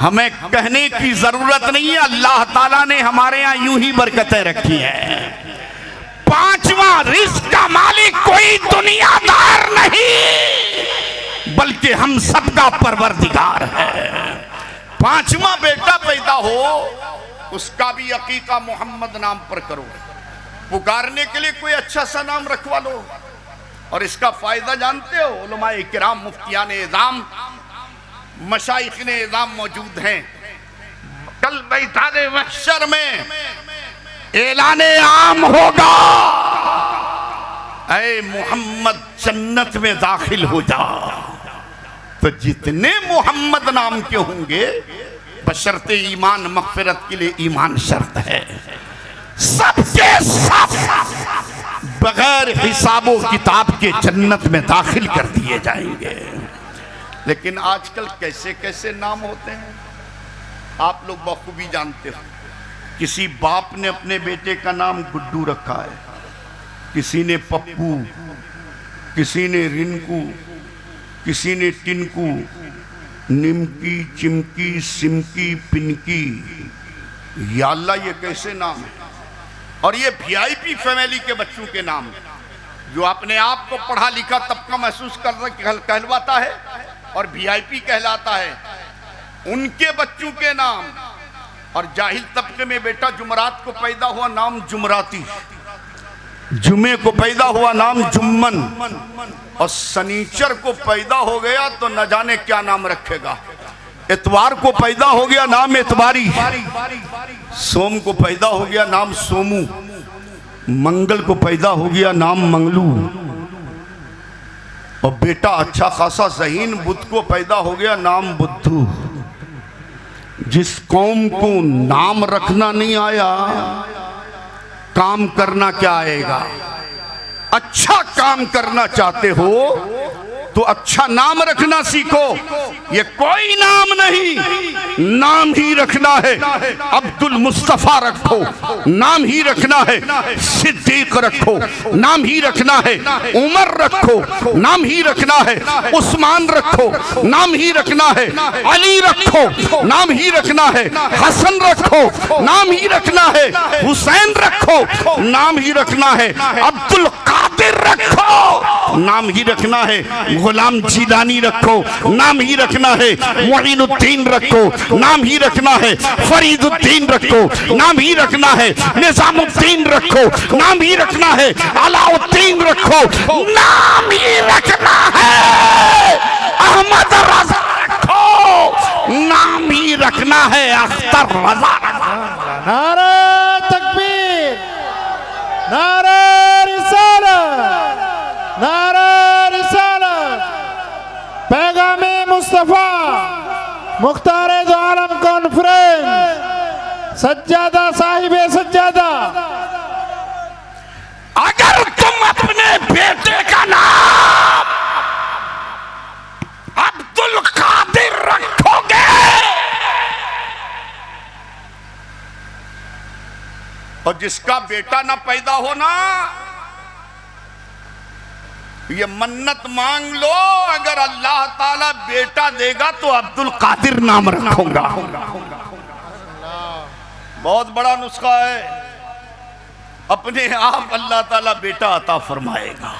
हमें कहने की जरूरत नहीं है। अल्लाह ताला ने हमारे यहाँ यूं ही बरकतें रखी हैं। पांचवा रिस्क का मालिक कोई दुनियादार नहीं बल्कि हम सबका परवरदिगार है। पांचवा बेटा पैदा हो उसका भी अकीका मोहम्मद नाम पर करो। पुकारने के लिए कोई अच्छा सा नाम रखवा लो। और इसका फायदा जानते हो, उलमाए किराम, मुफ्तियान इज़ाम, मशाइख ने इज़ाम मौजूद हैं। कल मैदान महशर में ऐलाने आम होगा, ऐ मोहम्मद जन्नत में दाखिल हो जा। तो जितने मोहम्मद नाम के होंगे बशर्ते ईमान मगफिरत के लिए ईमान शर्त है, सबके सब बगैर हिसाबो किताब के जन्नत में दाखिल कर दिए जाएंगे। लेकिन आजकल कैसे कैसे नाम होते हैं आप लोग बखूबी जानते हो। किसी बाप ने अपने बेटे का नाम गुड्डू रखा है, किसी ने पप्पू, किसी ने रिंकू, किसी ने टिनकू, निमकी, चिमकी, सिमकी, पिनकी। या अल्लाह, ये कैसे नाम है? और ये वीआईपी फैमिली के बच्चों के नाम जो अपने आप को पढ़ा लिखा तबका महसूस कहलवाता है और वीआईपी कहलाता है, उनके बच्चों के नाम। और जाहिल तबके में बेटा जुमरात को पैदा हुआ नाम जुमराती, जुमे को पैदा हुआ नाम जुम्मन, और शनीचर को पैदा हो गया तो न जाने क्या नाम रखेगा। इतवार को पैदा हो गया नाम इतवारी, सोम को पैदा हो गया नाम सोमू, मंगल को पैदा हो गया नाम मंगलू, और बेटा अच्छा खासा ज़हीन बुद्ध को पैदा हो गया नाम बुद्धू। जिस कौम को नाम रखना नहीं आया, काम करना क्या आएगा? अच्छा काम करना चाहते हो तो अच्छा नाम रखना सीखो। ये कोई नाम नहीं, नाम ही रखना है। अब्दुल मुस्तफा रखो, नाम ही रखना है। सिद्दीक रखो, नाम ही रखना है। उमर रखो, नाम ही रखना है। उस्मान रखो, नाम ही रखना है। अली रखो, नाम ही रखना है। हसन रखो, नाम ही रखना है। हुसैन रखो, नाम ही रखना है। अब्दुल कादिर रखो, नाम ही रखना है। गुलाम जिलानी रखो, नाम ही रखना है। मोइनुद्दीन रखो, नाम ही रखना है। फरीदुद्दीन रखो, नाम ही रखना है। निजामुद्दीन रखो, नाम ही रखना है। अलाउद्दीन रखो, नाम ही रखना है। अहमद रजा रखो, नाम ही रखना है। अख्तर रजा। नारा तकबीर, नारा रिसालत, नारा रिसालत। पैगामे मुस्तफा मुख्तार दो आलम कॉन्फ्रेंस, सज्जादा साहिबे सज्जादा। अगर तुम अपने बेटे का नाम अब्दुल कादिर रखोगे और जिसका बेटा ना पैदा होना, ये मन्नत मांग लो, अगर अल्लाह ताला बेटा देगा तो अब्दुल कादिर नाम रखूंगा। बहुत बड़ा नुस्खा है, अपने आप अल्लाह ताला बेटा अता फरमाएगा।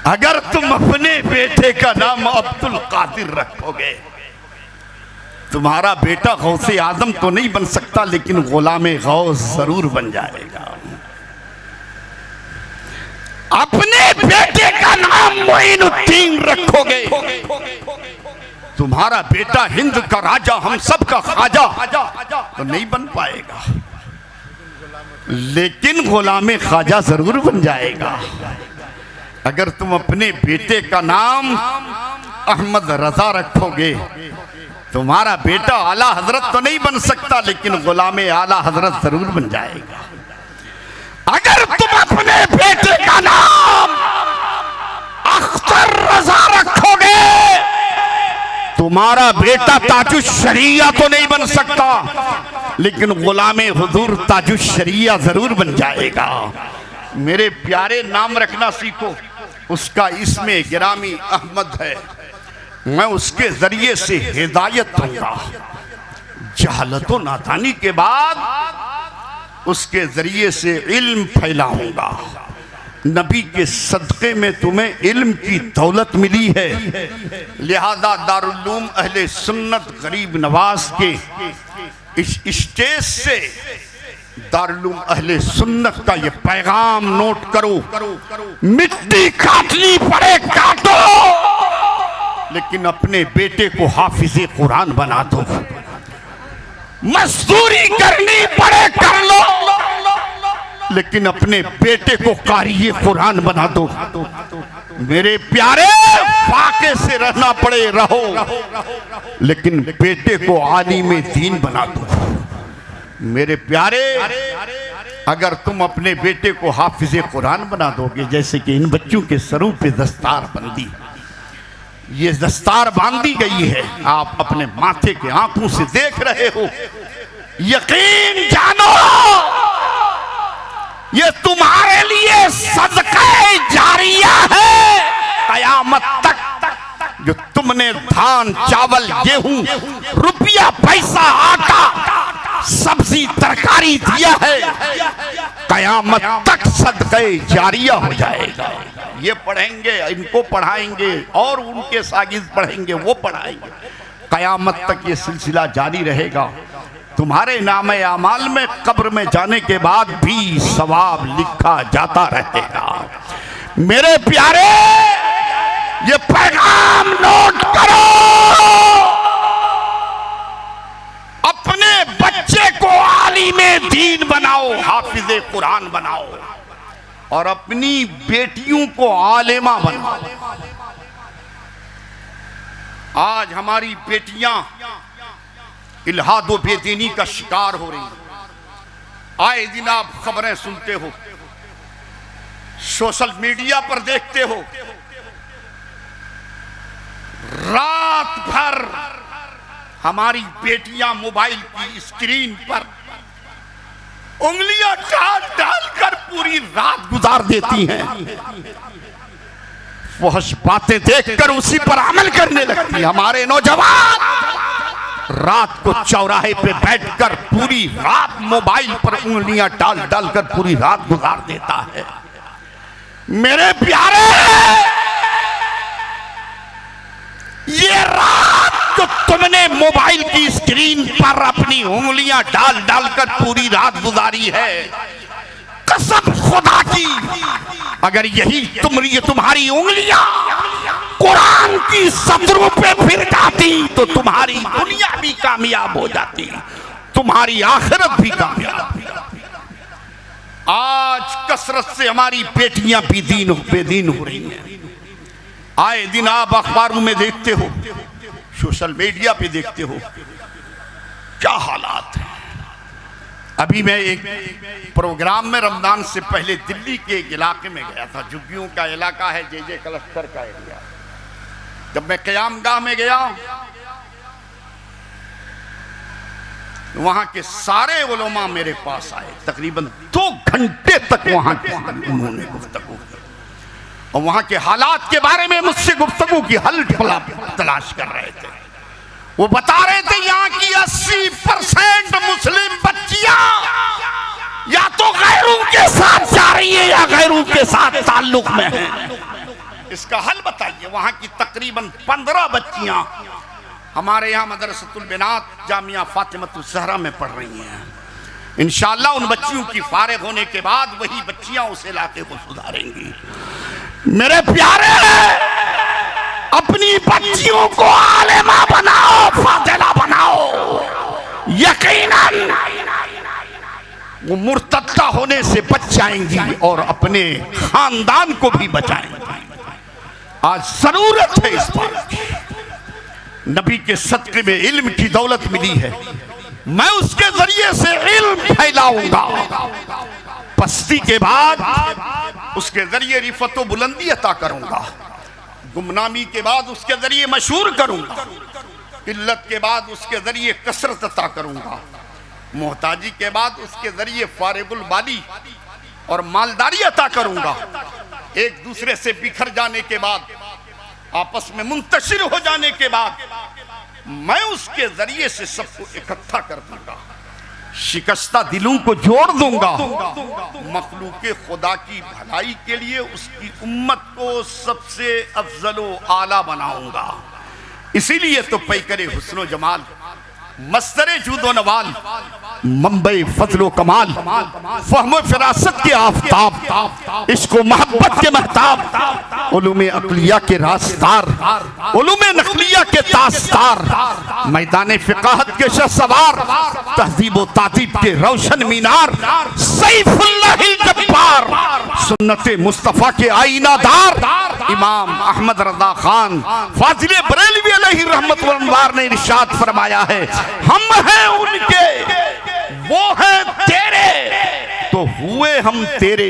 अगर तुम अपने बेटे का नाम अब्दुल कादिर रखोगे, तुम्हारा बेटा गौसे आजम तो नहीं बन सकता, लेकिन गुलामे गौस जरूर बन जाएगा। अपने बेटे का नाम मोइनुद्दीन रखोगे, तुम्हारा बेटा हिंद का राजा, हम सब का ख्वाजा तो नहीं बन पाएगा, लेकिन गुलामे ख्वाजा जरूर बन जाएगा। अगर तुम अपने बेटे का नाम अहमद रजा रखोगे, तुम्हारा बेटा आला हजरत तो नहीं बन सकता, लेकिन गुलामे आला हजरत जरूर बन जाएगा। अगर तुम अपने बेटे का नाम अख्तर रजा रखोगे, तुम्हारा बेटा ताजुश शरिया तो नहीं बन सकता, लेकिन गुलामे हुजूर ताजुश शरिया जरूर बन जाएगा। मेरे प्यारे, नाम रखना सीखो। उसका इसमें गिरामी अहमद है, मैं उसके जरिए से हिदायत दूंगा। जहालत व नादानी के बाद उसके जरिए से इल्म फैलाऊंगा। नबी के सदक़े में तुम्हें इल्म की दौलत मिली है, लिहाजा दारुल्लूम अहले सुन्नत गरीब नवाज के इस स्टेज से दारुल्लूम अहले सुन्नत का ये पैगाम नोट करो। मिट्टी काटनी पड़े काटो, लेकिन अपने बेटे को हाफिज़े कुरान बना दो। मजदूरी करनी पड़े कर लो, लेकिन अपने बेटे को कारी कुरान बना दो। मेरे प्यारे, फाके से रहना पड़े रहो, लेकिन बेटे को आलिम दीन बना दो। मेरे प्यारे, अगर तुम अपने बेटे को हाफिज कुरान बना दोगे, जैसे कि इन बच्चों के सरों पे दस्तार बंदी, ये दस्तार बांधी गई है, आप अपने माथे के आंखों से देख रहे हो, यकीन जानो ये तुम्हारे लिए सदक़े जारिया है। कयामत तक जो तुमने धान, चावल, गेहूं, रुपया, पैसा, आटा, सब्जी, तरकारी दिया है, कयामत तक सदक़े जारिया हो जाएगा। ये पढ़ेंगे, इनको पढ़ाएंगे, और उनके शागिर्द पढ़ेंगे, वो पढ़ाएंगे, कयामत तक ये सिलसिला जारी रहेगा। तुम्हारे नामे आमाल में कब्र में जाने के बाद भी सवाब लिखा जाता रहेगा। मेरे प्यारे, ये पैगाम नोट करो, अपने बच्चे को आलिमे दीन बनाओ, हाफिजे कुरान बनाओ, और अपनी बेटियों को आलिमा बनाओ। आज हमारी बेटियां इल्हाद व बेदीनी का शिकार हो रही हैं। आए दिन आप खबरें सुनते हो, सोशल मीडिया पर देखते हो, रात भर हमारी बेटियां मोबाइल की स्क्रीन पर उंगलियां डाल-डालकर पूरी रात गुजार देती हैं। फहश बातें देखकर उसी पर अमल करने लगती है। हमारे नौजवान रात को चौराहे पे बैठकर पूरी रात मोबाइल पर उंगलियां डाल-डालकर पूरी रात गुजार देता है। मेरे प्यारे, ये रात जो तुमने मोबाइल की स्क्रीन पर अपनी उंगलियां डाल-डालकर पूरी रात गुजारी है, कसम खुदा की, अगर यही तुम्हारी उंगलियां कुरान की सतरों पे फिर जाती तो तुम्हारी दुनिया भी कामयाब हो जाती, तुम्हारी आखिरत भी कामयाब। आज कसरत से हमारी बेटियां बेदीन हो रही हैं। आए दिन आप अखबारों में देखते हो, सोशल मीडिया पे देखते हो, क्या हालात हैं। अभी मैं एक प्रोग्राम में रमजान से पहले दिल्ली के एक इलाके में गया था, झुग्गियों का इलाका है, जे क्लस्टर का एरिया। जब मैं क़यामगाह में गया, वहां के सारे उलमा मेरे पास आए, तकरीबन 2 घंटे तक वहां उन्होंने गुफ्तगू की, और वहां के हालात के बारे में मुझसे गुफ्तगू की हल तलाश कर रहे थे। वो बता रहे थे यहाँ की 80% मुस्लिम बच्चियां या तो गैरों के साथ जा रही है या गैरों के साथ ताल्लुक में है। इसका हल बताइए। वहां की तकरीबन 15 बच्चियां हमारे यहाँ मदरसतुल बिनात जामिया फातिमतुल ज़हरा में पढ़ रही हैं। इंशाअल्लाह उन बच्चियों की फारिग होने के बाद वही बच्चियां उस इलाके को सुधारेंगी। मेरे प्यारे, अपनी बच्चियों को आलिमा बनाओ, फातिला बनाओ, यकीनन वो मुर्तद्दा होने से बच जाएंगी और अपने खानदान को भी बचाएंगी। आज जरूरत है इस बात की। नबी के सदक़े में इल्म की दौलत मिली है, मैं उसके जरिए से इल्म फैलाऊंगा। पस्ती के बाद उसके जरिए रिफत व बुलंदी अता करूंगा, गुमनामी के बाद उसके जरिए मशहूर करूंगा, किल्लत के बाद उसके जरिए कसरत अता करूंगा, मोहताजी के बाद उसके जरिए फारिगुल बाली और मालदारी अता करूंगा। एक दूसरे से बिखर जाने के बाद, आपस में मुंतशिर हो जाने के बाद, मैं उसके जरिए से सबको इकट्ठा कर दूंगा, शिकस्ता दिलों को जोड़ दूंगा, मखलूक खुदा की भलाई के लिए उसकी उम्मत को सबसे अफजलो आला बनाऊंगा। इसीलिए तो पैकरे हुस्नो जमाल, मस्तरे जूदो नवाल, मंबई फजलो कमाल, फहमो फिरासत के आफताब, इश्को मोहब्बत के महताब, उलूमे अक़लिया के रास्तार, उलूमे नक़लिया के तास्तार, मैदान फ़िक़ाहत के शहसवार, तहज़ीब व तादीब के रोशन मीनार, सैफ़ुल्लाहिल सुन्नत मुस्तफ़ा के आईनादार इमाम अहमद रज़ा खान फाजिल बरेलवी अलैहि रहमत व अनवार ने इरशाद फरमाया है, हम हैं उनके, वो हैं तेरे, तो हुए हम तेरे,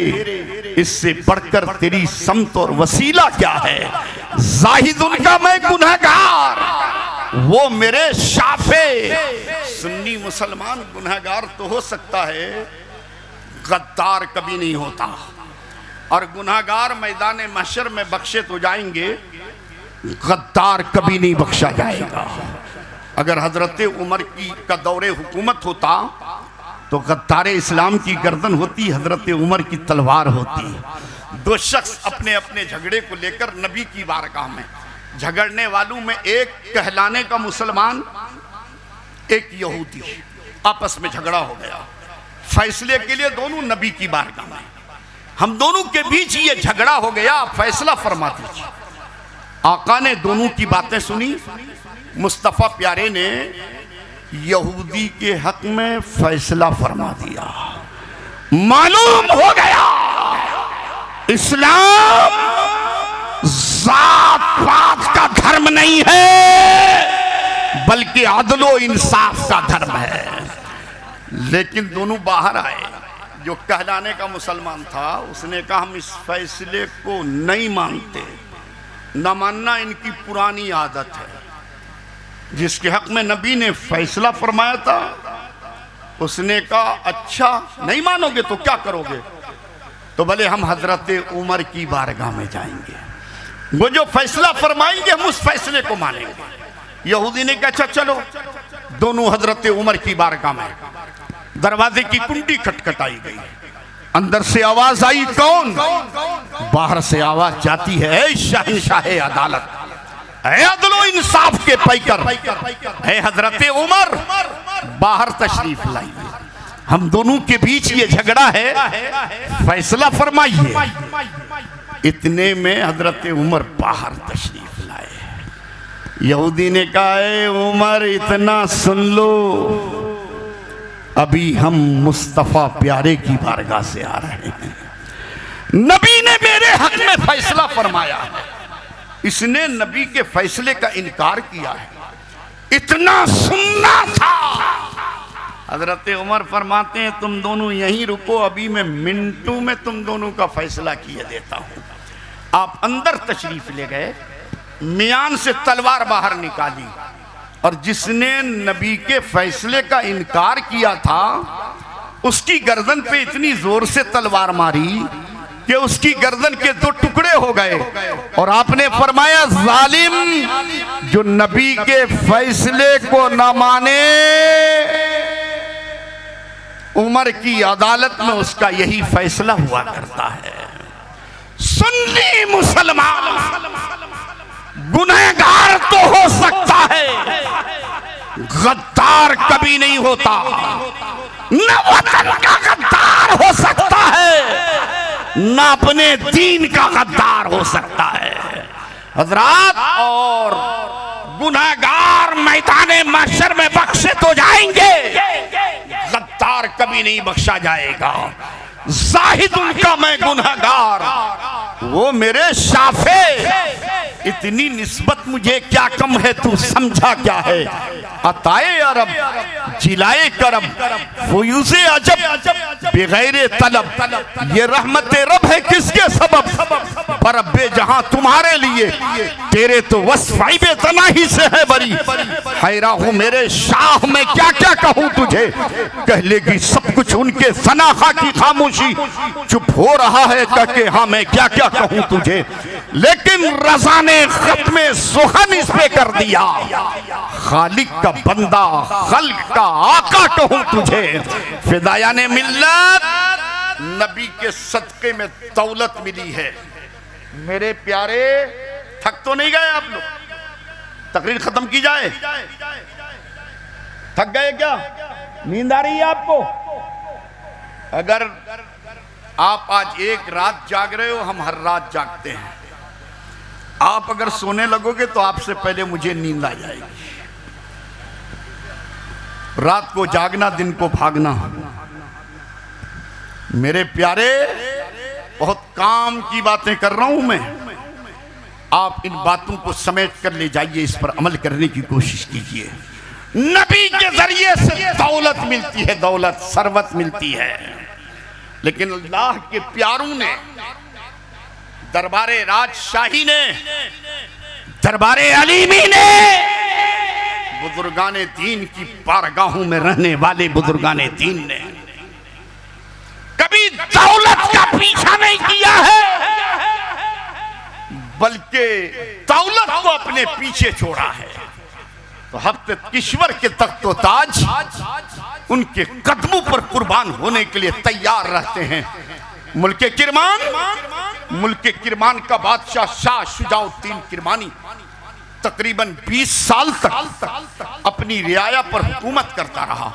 इससे बढ़कर तेरी समत और वसीला क्या है। जाहिद उनका मैं गुनहगार, वो मेरे शाफे। सुन्नी मुसलमान गुनहगार तो हो सकता है, गद्दार कभी नहीं होता। और गुनहगार मैदान महशर में बख्शे तो जाएंगे, गद्दार कभी नहीं बख्शा जाएगा। अगर हजरत उमर की का दौरे हुकूमत होता तो गद्दार इस्लाम की गर्दन होती, हजरत उमर की तलवार होती। दो शख्स अपने अपने झगड़े को लेकर नबी की बारगाह में, झगड़ने वालों में एक कहलाने का मुसलमान, एक यहूदी, आपस में झगड़ा हो गया। फैसले के लिए दोनों नबी की बारगाह में, हम दोनों के बीच ये झगड़ा हो गया, आप फैसला फरमा दीजिए। आका ने दोनों की बातें सुनी। मुस्तफ़ा प्यारे ने यहूदी के हक में फैसला फरमा दिया। मालूम हो गया इस्लाम जात पात का धर्म नहीं है, बल्कि अदलो इंसाफ का धर्म है। लेकिन दोनों बाहर आए। जो कहलाने का मुसलमान था उसने कहा, हम इस फैसले को नहीं मानते, न मानना इनकी पुरानी आदत है। जिसके हक में नबी ने फैसला फरमाया था उसने कहा, अच्छा नहीं मानोगे तो क्या करोगे? तो भले हम हजरत उमर की बारगाह में जाएंगे, वो जो फैसला फरमाएंगे हम उस फैसले को मानेंगे। यहूदी ने कहा, अच्छा चलो। दोनों हजरत उमर की बारगाह में, दरवाजे की कुंडी खटखटाई गई, अंदर से आवाज आई, कौन? बाहर से आवाज जाती है, शहंशाह अदालत, अदलो इंसाफ के पैकर, है हजरत उमर, बाहर तशरीफ लाइए, हम दोनों के बीच ये झगड़ा है, फैसला फरमाइए। इतने में हजरत उमर बाहर तशरीफ लाए। यहूदी ने कहा, ए उमर इतना सुन लो, अभी हम मुस्तफ़ा प्यारे की बारगाह से आ रहे हैं, नबी ने मेरे हक में फैसला फरमाया है, इसने नबी के फैसले का इनकार किया है, इतना सुनना था। हजरत उमर फरमाते हैं, तुम दोनों यहीं रुको, अभी मैं मिनटों में तुम दोनों का फैसला किए देता हूं। आप अंदर तशरीफ ले गए, मियान से तलवार बाहर निकाली, और जिसने नबी के फैसले का इनकार किया था उसकी गर्दन पे इतनी जोर से तलवार मारी कि उसकी गर्दन के दो टुकड़े हो गए। और आपने फरमाया, जालिम जो नबी के फैसले को न माने, उमर की अदालत में उसका यही फैसला हुआ करता है। सुन्नी मुसलमान गुनहगार तो हो सकता है, गद्दार कभी नहीं होता। न वतन का गद्दार हो सकता है, न अपने दीन का गद्दार हो सकता है। हजरात, और गुनहगार मैदाने महशर में बख्शे तो जाएंगे, गद्दार कभी नहीं बख्शा जाएगा। जाहिद उनका मैं गुनहगार, वो मेरे शाफे। इतनी निस्बत मुझे क्या कम है, तू समझा क्या है? अताए अरब जिलाए करम, फयूज़े अजब बेगैरे तलब, ये रहमत रब है किसके सबब? परब्बे जहां तुम्हारे लिए, तेरे तो वस्फ़ तना ही से है बरी। हैरा हूं मेरे शाह, मैं क्या क्या कहूं तुझे, कह लेगी सब कुछ उनके सनाखा की खामोशी। चुप हो रहा है कहके, हाँ मैं क्या क्या कहूं तुझे, लेकिन रज़ा ने खत्मे सुखन इस पे कर दिया। खालिक का बंदा, खल्क का आका कहूं तुझे। फिदाया ने मिल्लत, नबी के सदके में दौलत मिली है। मेरे प्यारे, थक तो नहीं गए आप लोग? तकरीर खत्म की जाए? थक गए क्या? नींद आ रही है आपको? अगर आप आज एक रात जाग रहे हो, हम हर रात जागते हैं। आप अगर सोने लगोगे तो आपसे पहले मुझे नींद आ जाएगी। रात को जागना, दिन को भागना। मेरे प्यारे, बहुत काम की बातें कर रहा हूं मैं। आप इन बातों को समेट कर ले जाइए, इस पर अमल करने की कोशिश कीजिए। नबी के जरिए से दौलत मिलती है, दौलत सरवत मिलती है, लेकिन अल्लाह के प्यारों ने, दरबारे राजशाही ने, दरबारे अलीमी ने, बुजुर्गाने दीन की बारगाहों में रहने वाले बुजुर्गाने दीन ने कभी दौलत का पीछा नहीं किया है, बल्कि दौलत को अपने पीछे छोड़ा है। तो हफ्ते किश्वर के तख्तो ताज उनके कदमों पर कुर्बान होने के लिए तैयार रहते हैं। मुल्के किरमान का बादशाह शाह शुजाउद्दीन किरमानी तकरीबन 20 साल तक अपनी रियाया पर हुकूमत करता रहा,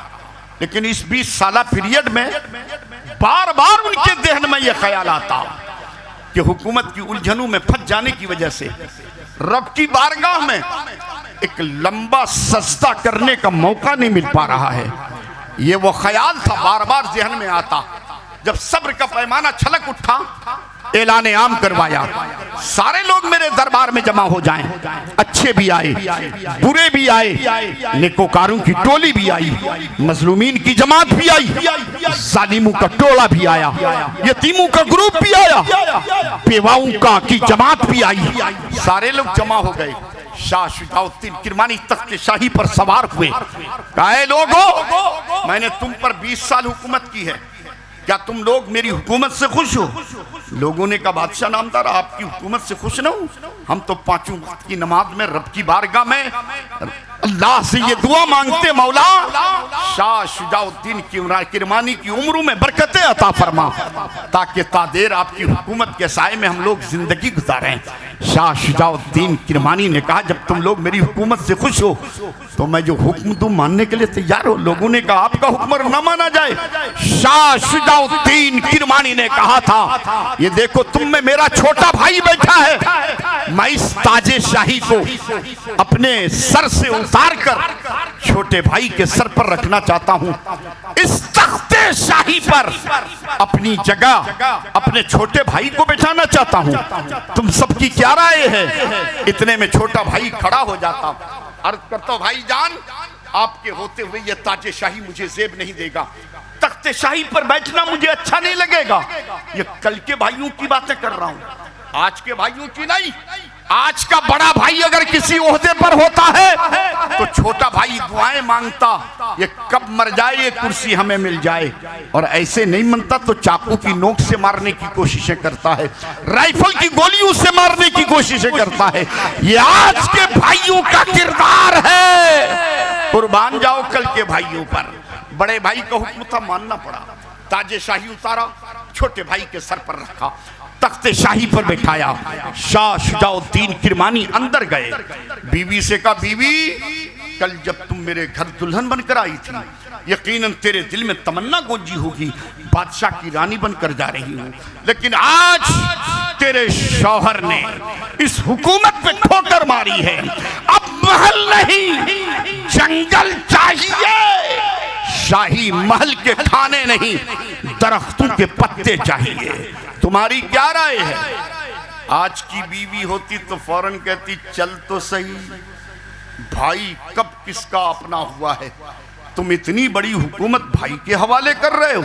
लेकिन इस 20 साला पीरियड में बार बार उनके जहन में यह ख्याल आता कि हुकूमत की उलझनों में फंस जाने की वजह से रब की बारगाह में एक लंबा सजदा करने का मौका नहीं मिल पा रहा है। ये वो ख्याल था, बार बार जहन में आता। जब सब्र का पैमाना छलक उठा, ऐलान आम करवाया, सारे लोग मेरे दरबार में जमा हो जाएं। अच्छे भी आए, बुरे भी आए, नेकोकारों की टोली भी आई, मजलूमीन की जमात भी आई, जालिमों का टोला भी आया, यतीमों का ग्रुप भी आया, बेवाओं का की जमात भी आई। सारे लोग जमा हो गए। शाह शुजाउद्दीन किरमानी तख्त शाही पर सवार हुए। कहा, लोगों, मैंने तुम पर 20 साल हुकूमत की है, क्या तुम लोग मेरी हुकूमत से खुश हो? लोगों ने कहा, बादशाह नामदार, आपकी हुकूमत से खुश न हूं, हम तो 5 वक्त की नमाज में रब की बारगाह में अल्लाह से ये दुआ मांगते, मौला शाह शुजाउद्दीन किरमानी की उम्रों में बरकतें अता फरमा, ताकि तादेर आपकी हुकूमत के साए में हम लोग जिंदगी गुजारें। शाह शुजाउद्दीन किरमानी ने कहा, जब तुम लोग मेरी हुकूमत से खुश हो तो मैं जो हुक्म दूं मानने के लिए तैयार हो। लोगों ने कहा, आपका हुक्म न माना जाए। शाह शुजाउद्दीन किरमानी ने कहा था, ये देखो तुम में मेरा छोटा भाई बैठा है, मैं इस ताजे शाही को अपने सर से उतार कर छोटे भाई के सर पर रखना चाहता हूं। इस तख्ते शाही पर अपनी जगह अपने छोटे भाई को बैठाना चाहता हूं। तुम सबकी क्या राय है? इतने में छोटा भाई खड़ा हो जाता। अर्ज करता, भाई जान, आपके होते हुए ये ताजे शाही मुझे जेब नहीं देगा, तख्ते शाही पर बैठना मुझे अच्छा नहीं लगेगा। ये कल के भाइयों की बातें कर रहा हूं, आज के भाइयों की नहीं। आज का बड़ा भाई अगर किसी ओहदे पर होता है तो छोटा भाई दुआएं मांगता, ये कब मर जाए, ये कुर्सी हमें मिल जाए, और ऐसे नहीं मनता तो चाकू की नोक से मारने की कोशिशें करता है, राइफल की गोलियों से मारने की कोशिशें करता है। ये आज के भाइयों का किरदार है। कुर्बान जाओ कल के भाइयों पर। बड़े भाई का हुक्म था, मानना पड़ा। ताजे शाही उतारा, छोटे भाई के सर पर रखा, तख्ते शाही पर बैठाया। शाह शुजाउद्दीन किरमानी अंदर गए, बीवी से कहा, बीवी, कल जब तुम मेरे घर दुल्हन बनकर आई थी, यकीनन तेरे दिल में तमन्ना गूंजी होगी, बादशाह की रानी बनकर जा रही हूं, लेकिन आज तेरे शौहर ने इस हुकूमत पे ठोकर मारी है। अब महल नहीं, जंगल चाहिए। शाही महल के खाने नहीं, दरख्तों के पत्ते चाहिए। तुम्हारी क्या राय है? आज की बीवी होती तो फौरन कहती, चल तो सही भाई, कब किसका अपना हुआ है, तुम इतनी बड़ी हुकूमत भाई के हवाले कर रहे हो।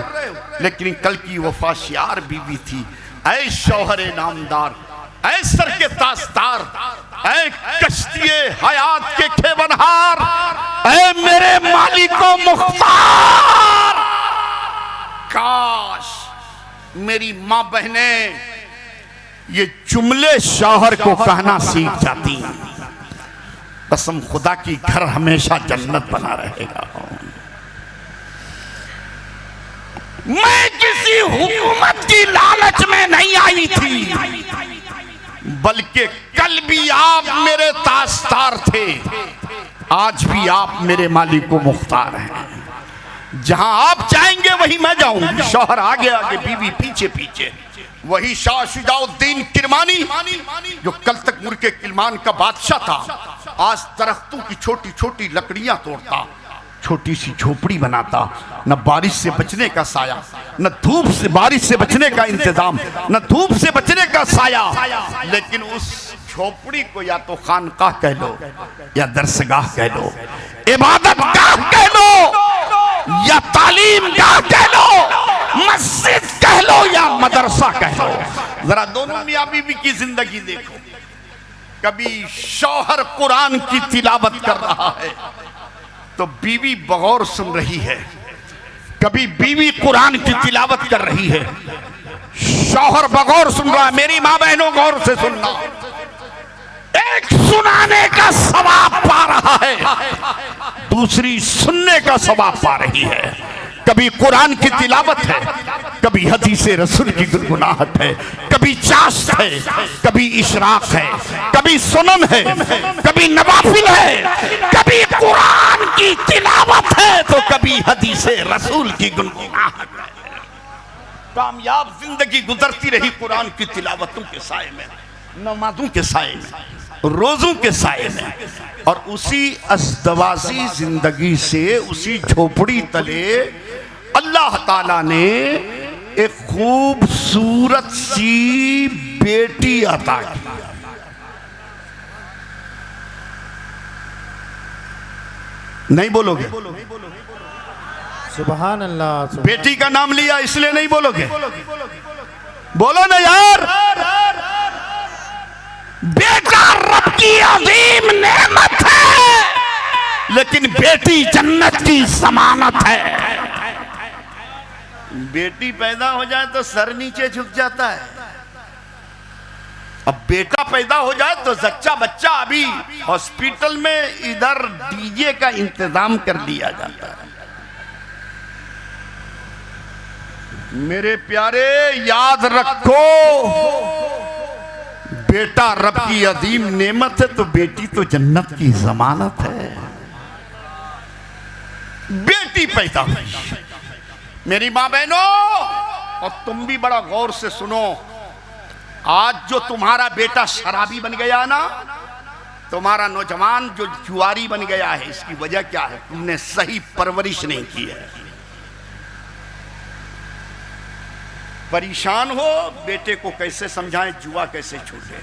लेकिन कल की वफाशियार बीवी थी। ऐ शौहरे नामदार, ऐ सर के ताजदार, ऐ कश्तिए हयात के खेवनहार, ऐ मेरे मालिको मुख्तार, काश मेरी मां बहनें ये जुमले शौहर को कहना सीख जाती। कसम खुदा की, घर हमेशा जन्नत बना रहेगा। मैं किसी हुकूमत की लालच में नहीं आई थी, बल्कि कल भी आप मेरे ताजदार थे, आज भी आप मेरे मालिको मुख्तार हैं। जहां आप जाएंगे वहीं मैं जाऊंगी। शौहर आगे आगे, बीवी पीछे पीछे। वही शाह शुजाउद्दीन किरमानी जो कल तक मुल्क किलमान का बादशाह था, आज दरख्तों की छोटी छोटी लकड़ियां तोड़ता, छोटी सी झोपड़ी बनाता, न बारिश से बचने का साया, न धूप से बारिश से बचने का इंतजाम, न धूप से बचने का साया, लेकिन उस झोपड़ी को या तो खानकाह कह लो या दरसगाह कह लो, इबादत गाह कह लो या तालीम गाह कह लो, मस्जिद कह लो या मदरसा कह लो। जरा दोनों मियां बीवी की जिंदगी देखो। कभी शौहर कुरान की तिलावत कर रहा है तो बीवी बगौर सुन रही है, कभी बीवी कुरान की तिलावत कर रही है, शौहर बगौर सुन रहा है। मेरी मां बहनों गौर से सुनना, एक सुनाने का सवाब पा रहा है, दूसरी सुनने का सवाब पा रही है। कभी कुरान की तिलावत है, कभी हदीसे रसूल की गुनगुनाहट है, कभी चाश्त है, कभी इशराक है, कभी सुनन है, कभी नवाफिल है, कभी कुरान की तिलावत है तो कभी हदीसे रसूल की गुनगुनाहट है। कामयाब जिंदगी गुजरती रही कुरान की तिलावतों के साए में, नमाजों के साए में, रोजों के साए में, और उसी अज़दवाजी जिंदगी से उसी झोपड़ी तले अल्लाह ताला ने एक खूबसूरत सी बेटी अता की। नहीं बोलोगे? सुभान अल्लाह। बेटी का नाम लिया इसलिए नहीं बोलोगे? बोलो ना यार। बेटा रब की अजीम नेमत है, लेकिन बेटी जन्नत की जमानत है। बेटी पैदा हो जाए तो सर नीचे झुक जाता है, अब बेटा पैदा हो जाए तो जच्चा बच्चा अभी हॉस्पिटल में इधर डीजे का इंतजाम कर लिया जाता है। मेरे प्यारे याद रखो, बेटा रब की अजीम नेमत है तो बेटी तो जन्नत की जमानत है। बेटी पैदा हुई मेरी मां बहनों, और तुम भी बड़ा गौर से सुनो। आज जो तुम्हारा बेटा शराबी बन गया ना, तुम्हारा नौजवान जो जुआरी बन गया है, इसकी वजह क्या है? तुमने सही परवरिश नहीं की है। परेशान हो, बेटे को कैसे समझाएं जुआ कैसे छूटे,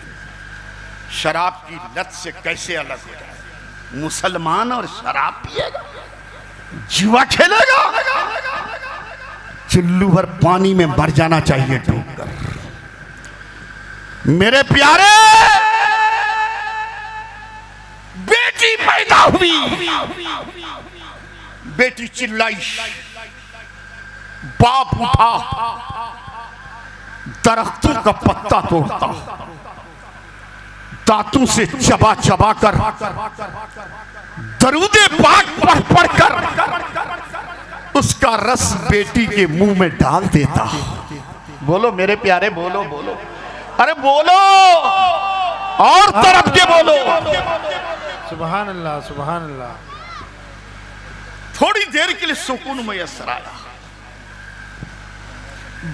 शराब की लत से कैसे अलग हो जाए। मुसलमान और शराब पिएगा, जुआ खेलेगा, चुल्लू भर पानी में मर जाना चाहिए डूबकर। मेरे प्यारे, बेटी पैदा हुई, बेटी चिल्लाई, बाप उठा, दरख्तों का पत्ता तोड़ता, दांतों से चबा चबा कर, दरूदे पाक पढ़ पढ़ कर उसका रस बेटी के मुंह में डाल देता। बोलो मेरे प्यारे, बोलो बोलो, अरे बोलो, और तरफ के बोलो। सुभान अल्लाह, सुभान अल्लाह। थोड़ी देर के लिए सुकून मैसर आया,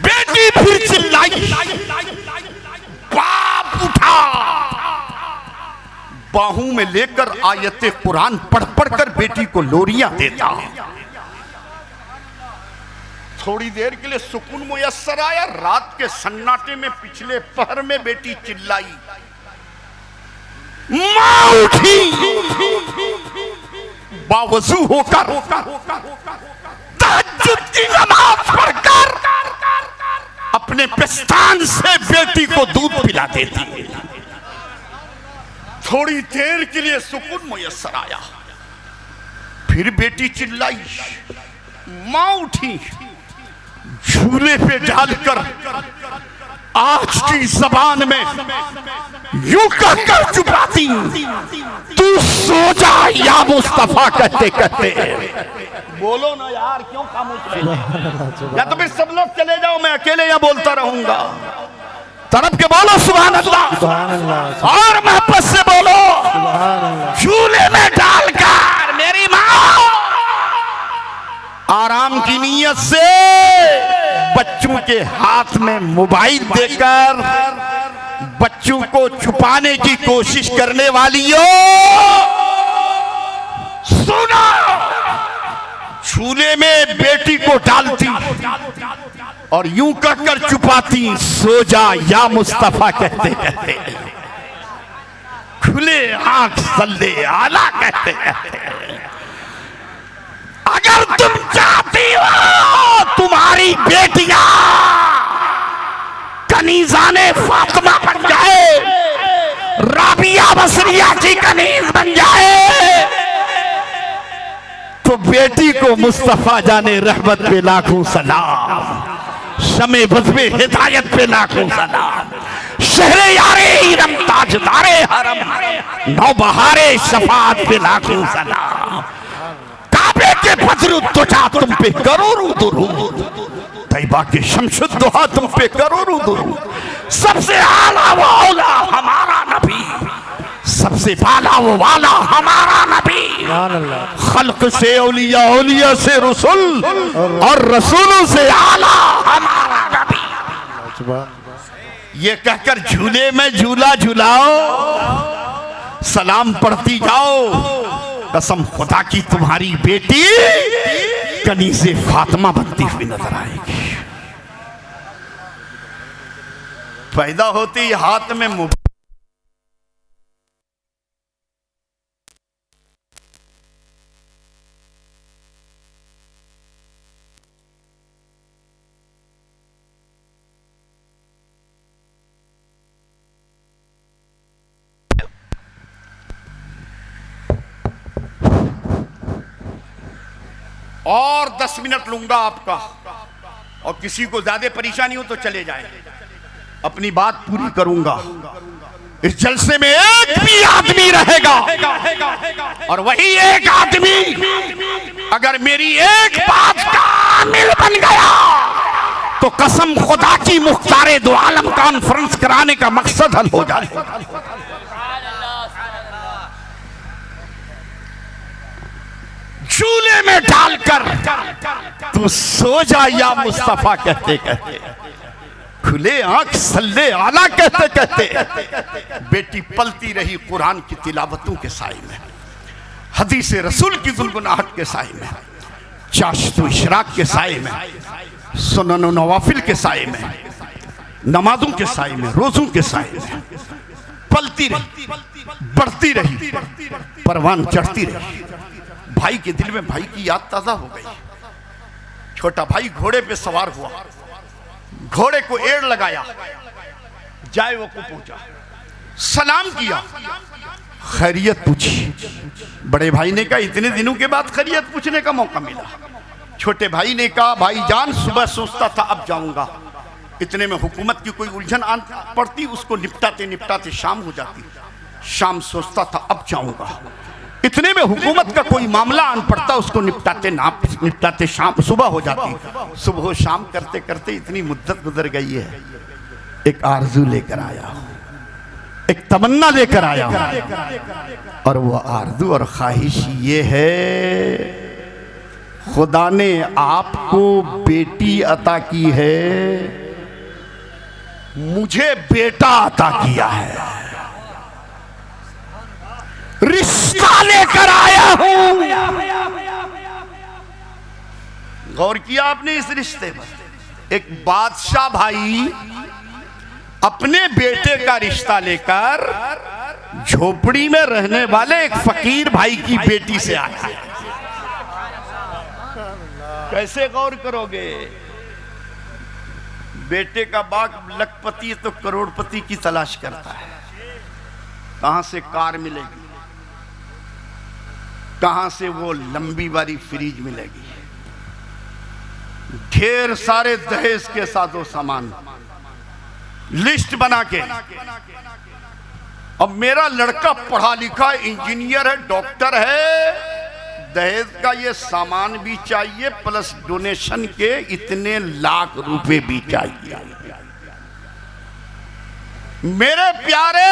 बेटी फिर चिल्लाई, बाप उठा, बाहों में लेकर आयते कुरान पढ़ पढ़ कर बेटी को लोरियां देता। थोड़ी देर के लिए सुकून मुयस्सर आया, रात के सन्नाटे में पिछले पहर में बेटी चिल्लाई, मां उठी, बावजू होकर तहज्जुद की नमाज पढ़कर अपने पेस्तान से बेटी को दूध पिला देती। थोड़ी देर के लिए सुकून मुयस्सर आया, फिर बेटी चिल्लाई, मां उठी, झूले पे डालकर आज की जबान में यूं कहकर चुपाती, तू सो जा या मुस्तफा कहते कहते। बोलो ना यार, क्यों खामोश रहे? या तो फिर सब लोग चले जाओ, मैं अकेले यहाँ बोलता रहूंगा। तरफ के बोलो सुभान अल्लाह, और मोहब्बत से बोलो, झूले में डालकर मेरी माँ आराम की नीयत से बच्चों के हाथ में मोबाइल देकर बच्चों को छुपाने की कोशिश करने वालियों, सुनो, झूले में बेटी को डालती और यूं कहकर छुपाती, सो जा या मुस्तफा कहते कहते, खुले आंख सल्ले आला कहते कहते। अगर तुम चाहती हो तुम्हारी बेटियां कनीज़ाने फातिमा बन जाए, राबिया बसरिया की कनीज बन जाए, तो बेटी को मुस्तफा जाने रहमत पे लाखों सलाम, शमे बज़्मे हिदायत पे लाखों सलाम, शहरे यारे इरम ताजदारे हरम, नौबहारे शफाअत पे लाखों सलाम, काबे के बद्र तुझा तुम पे करोड़ों दुरूद, तैयबा के शमशुद्दोहा तुम पे करोड़ों दुरूद, सबसे आला वो औला हमारा नबी, सबसे बाला वो वाला हमारा नबी, खल्क से औलिया, औलिया से रसूल और रसूलों से आला हमारा नबी। ये कहकर झूले में झूला झूलाओ, सलाम पढ़ती जाओ, कसम खुदा की तुम्हारी बेटी कनीज़े फातिमा बनती हुई नजर आएगी। पैदा होती ही हाथ में मोबाइल, और 10 मिनट लूंगा आपका, और किसी को ज्यादा परेशानी हो तो चले जाए, अपनी बात पूरी करूंगा। इस जलसे में एक भी आदमी रहेगा और वही एक आदमी अगर मेरी एक बात का आमिल बन गया तो कसम खुदा की मुख्तारे दो आलम कॉन्फ्रेंस कराने का मकसद हल हो जाए। झूले में डालकर तू सो जा या मुस्तफा कहते कहते, खुले आंख सल्ले आला कहते कहते, बेटी पलती रही कुरान की तिलावतों के साए में, हदीस रसूल की गुनगुनाहट के साए में, चाशतो इशराक के साए में, सुनन नवाफिल के साए में, नमाजों के साए में, रोजों के साए में पलती रही, बढ़ती रही, परवान चढ़ती रही। भाई के दिल में भाई की याद ताजा हो गई। छोटा भाई घोड़े पे सवार हुआ, घोड़े को एड़ लगाया, जाए वो को पहुंचा, सलाम किया, खैरियत पूछी। बड़े भाई ने कहा इतने दिनों के बाद खैरियत पूछने का मौका मिला। छोटे भाई ने कहा भाईजान सुबह सोचता था अब जाऊंगा, इतने में हुकूमत की कोई उलझन आन पड़ती, उसको निपटाते निपटाते शाम हो जाती, शाम सोचता था अब जाऊंगा, इतने में हुकूमत का कोई मामला आन पड़ता, उसको निपटाते शाम सुबह हो जाती। सुबह शाम करते करते इतनी मुद्दत गुजर गई है, एक आरजू लेकर आया हूं, एक तमन्ना लेकर आया हूं, और वो आरजू और ख्वाहिश ये है, खुदा ने आपको बेटी अता की है, मुझे बेटा अता किया है, रिश्ता लेकर आया हूं। गौर किया आपने इस रिश्ते पर? एक बादशाह भाई अपने बेटे का रिश्ता लेकर झोपड़ी में रहने वाले एक फकीर भाई की बेटी से आया है। कैसे गौर करोगे? बेटे का बाप लखपति तो करोड़पति की तलाश करता है, कहां से कार मिलेगी, कहां से वो लंबी वाली फ्रिज मिलेगी, ढेर सारे दहेज के साथों सामान लिस्ट बना के। अब मेरा लड़का पढ़ा लिखा इंजीनियर है, डॉक्टर है, दहेज का ये सामान भी चाहिए प्लस डोनेशन के इतने लाख रुपए भी चाहिए। मेरे प्यारे,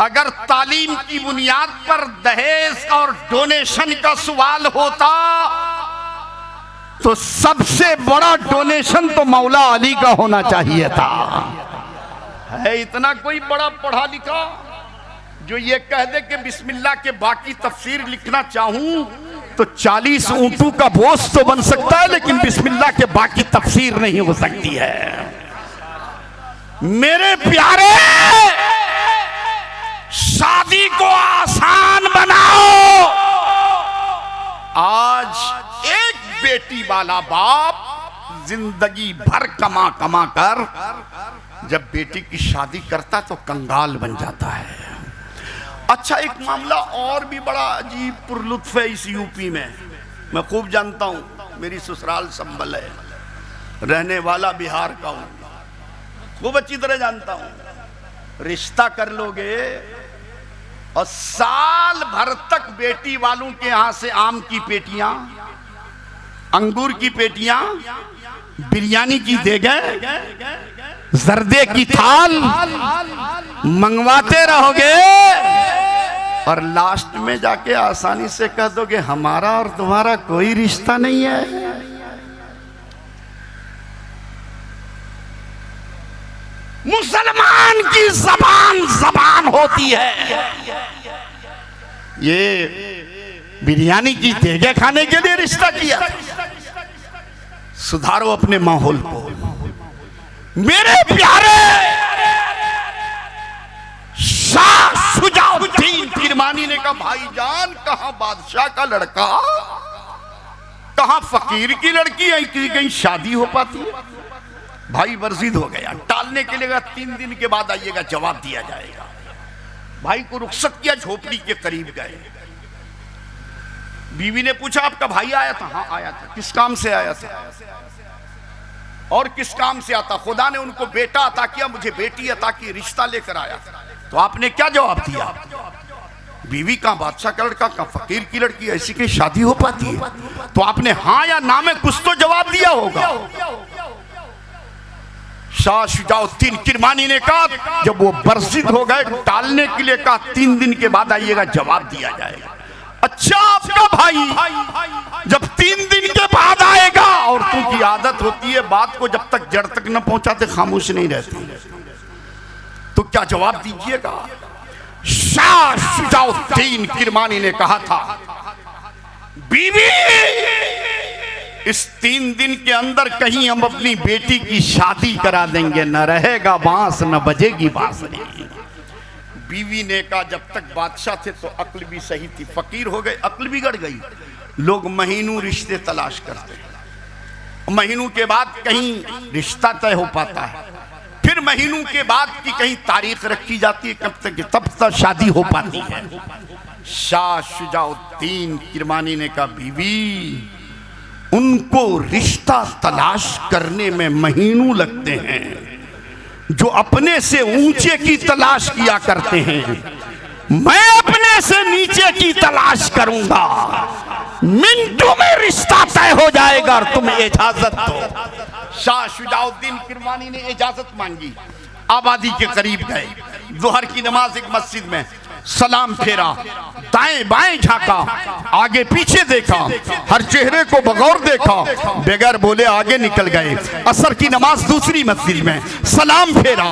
अगर तालीम की बुनियाद पर दहेज और डोनेशन का सवाल होता तो सबसे बड़ा डोनेशन तो मौला अली का होना चाहिए था। है इतना कोई बड़ा पढ़ा लिखा जो ये कह दे कि बिस्मिल्लाह के बाकी तफसीर लिखना चाहूं तो 40 ऊंटों का बोझ तो बन सकता है, लेकिन बिस्मिल्लाह के बाकी तफसीर नहीं हो सकती है। मेरे प्यारे, शादी को आसान बनाओ। आज एक बेटी वाला बाप जिंदगी भर कमा कमा कर जब बेटी की शादी करता तो कंगाल बन जाता है। अच्छा, एक मामला और भी बड़ा अजीब पुरलुत्फ है इस यूपी में। मैं खूब जानता हूं, मेरी ससुराल संभल है, रहने वाला बिहार का हूं, खूब अच्छी तरह जानता हूं। रिश्ता कर लोगे और साल भर तक बेटी वालों के यहां से आम की पेटियां, अंगूर की पेटियां, बिरयानी की देगें, जर्दे की थाल मंगवाते रहोगे और लास्ट में जाके आसानी से कह दोगे हमारा और तुम्हारा कोई रिश्ता नहीं है। मुसलमान की जबान जबान होती है। ये बिरयानी की देगे खाने के लिए रिश्ता किया। सुधारो अपने माहौल को। मेरे प्यारे, शाह शुजाउद्दीन किरमानी ने कहा भाईजान, कहां बादशाह का लड़का, कहां फकीर की लड़की है, किसी कहीं शादी हो पाती है? भाई वर्जिद हो गया, टालने के लिए 3 दिन के बाद आइएगा, जवाब दिया जाएगा। भाई को रुखसत किया, झोपड़ी के करीब गए। बीवी ने पूछा आपका भाई आया था? हाँ आया था। किस काम से आया था? और किस काम से आता? खुदा ने उनको बेटा अता किया, मुझे बेटी अता की, रिश्ता लेकर आया। तो आपने क्या जवाब दिया? बीवी का बादशाह का लड़का, का फकीर की लड़की, ऐसी की शादी हो पाती है? तो आपने हाँ या ना में कुछ तो जवाब दिया होगा। शाह शुजाउद्दीन किरमानी ने कहा जब वो बरसिद हो गए, टालने के लिए कहा 3 दिन के बाद आइएगा, जवाब दिया जाएगा। अच्छा, आपका भाई जब 3 दिन के बाद आएगा, औरतों की आदत होती है बात को जब तक जड़ तक न पहुंचाते खामोश नहीं रहती, तो क्या जवाब दीजिएगा? शाह शुजाउद्दीन किरमानी ने कहा था बीवी, इस 3 दिन के अंदर कहीं हम अपनी बेटी की शादी करा देंगे, न रहेगा बांस न बजेगी बांसुरी। बीवी ने कहा जब तक बादशाह थे तो अक्ल भी सही थी, फकीर हो गए अक्ल बिगड़ गई। लोग महीनों रिश्ते तलाश करते हैं, महीनों के बाद कहीं रिश्ता तय हो पाता है, फिर महीनों के बाद की कहीं तारीख रखी जाती है, कब तक तब तक शादी हो पाती है। शाह शुजाउद्दीन किरमानी ने कहा बीवी, उनको रिश्ता तलाश करने में महीनों लगते हैं जो अपने से ऊंचे की तलाश किया करते हैं। मैं अपने से नीचे की तलाश करूंगा, मिनटों में रिश्ता तय हो जाएगा और तुम इजाजत दो। शाह शुजाउद्दीन किरमानी ने इजाजत मांगी, आबादी के करीब गए, जोहर की नमाज एक मस्जिद में, सलाम फेरा, दाएं बाएं झांका, आगे पीछे देखा, हर चेहरे को बगौर देखा, बगैर बोले आगे निकल गए। असर की नमाज दूसरी मस्जिद में, सलाम फेरा,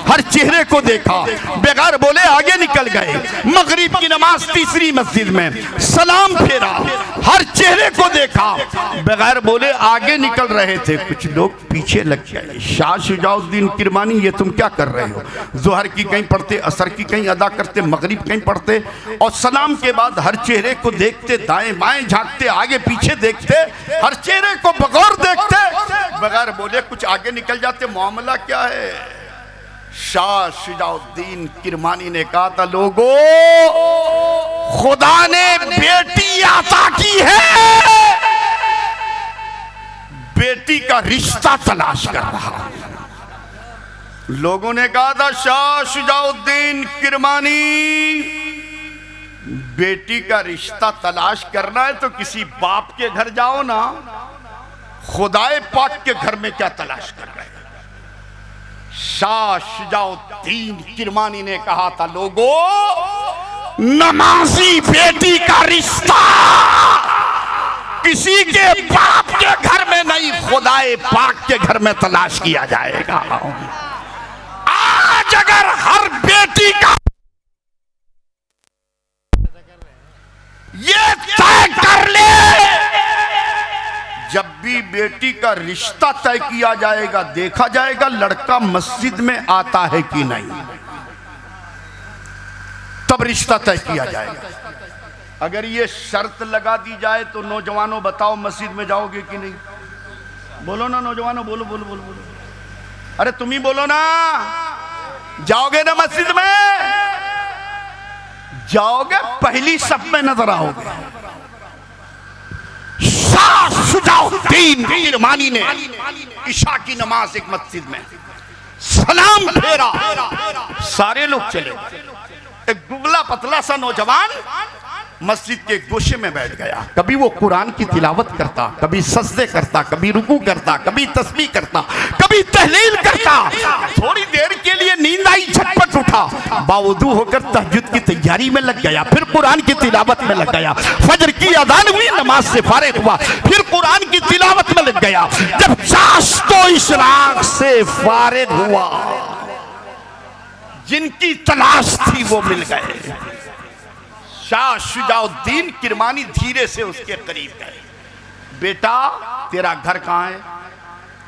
हर चेहरे को देखा, बगैर बोले आगे निकल गए। मगरिब की नमाज तीसरी मस्जिद में, सलाम फेरा, हर चेहरे को देखा, बगैर बोले आगे निकल रहे थे। कुछ लोग पीछे लग गए। शाह शुजाउद्दीन किरमानी, ये तुम क्या कर रहे हो? जोहर की कहीं पढ़ते, असर की कहीं अदा करते, मगरिब कहीं पढ़ते, और सलाम के बाद हर चेहरे को देखते, दाएं बाएं झांकते, आगे पीछे देखते, हर चेहरे को बगौर देखते, बगैर बोले कुछ आगे निकल जाते। मामला क्या है? शाह शुजाउद्दीन किरमानी ने कहा था लोगों, खुदा ने बेटी अता की है, बेटी का रिश्ता तलाश कर रहा है। लोगों ने कहा था शाह शुजाउद्दीन किरमानी, बेटी का रिश्ता तलाश करना है तो किसी बाप के घर जाओ ना, खुदाए पाक के घर में क्या तलाश कर रहे हैं? शाह शुजाउद्दीन किरमानी ने कहा था लोगों, नमाजी बेटी का रिश्ता किसी के बाप के घर में नहीं, खुदाए पाक के घर में तलाश किया जाएगा। आज अगर हर बेटी का ये तय कर ले जब भी बेटी का रिश्ता तय किया जाएगा, देखा जाएगा लड़का मस्जिद में आता है कि नहीं, तब रिश्ता तय किया जाएगा। अगर ये शर्त लगा दी जाए तो नौजवानों बताओ मस्जिद में जाओगे कि नहीं? बोलो ना नौजवानों, बोलो बोलो बोलो बोलो, अरे तुम ही बोलो ना, जाओगे ना मस्जिद में? जाओगे, पहली सब में नजर आओगे। शाह शुजाउद्दीन किरमानी ने इशा की नमाज एक मस्जिद में सलाम फेरा, सारे लोग चले। एक दुबला पतला सा नौजवान मस्जिद के गोशे में बैठ गया। कभी वो कुरान की तिलावत करता, कभी सजदे करता, कभी रुकू करता, कभी तस्बीह करता, कभी तहलील करता। थोड़ी देर के लिए नींद आई, झटपट उठा, बावुदू होकर तहज्जुद की तैयारी में लग गया, फिर कुरान की तिलावत में लग गया। फजर की अजान हुई, नमाज से फारिग हुआ, फिर कुरान की तिलावत में लग गया। जब चाश्तो इशराक से फारिग हुआ, जिनकी तलाश थी वो मिल गए। शाह शुजाउद्दीन किरमानी धीरे से उसके करीब गए। बेटा तेरा घर कहाँ है?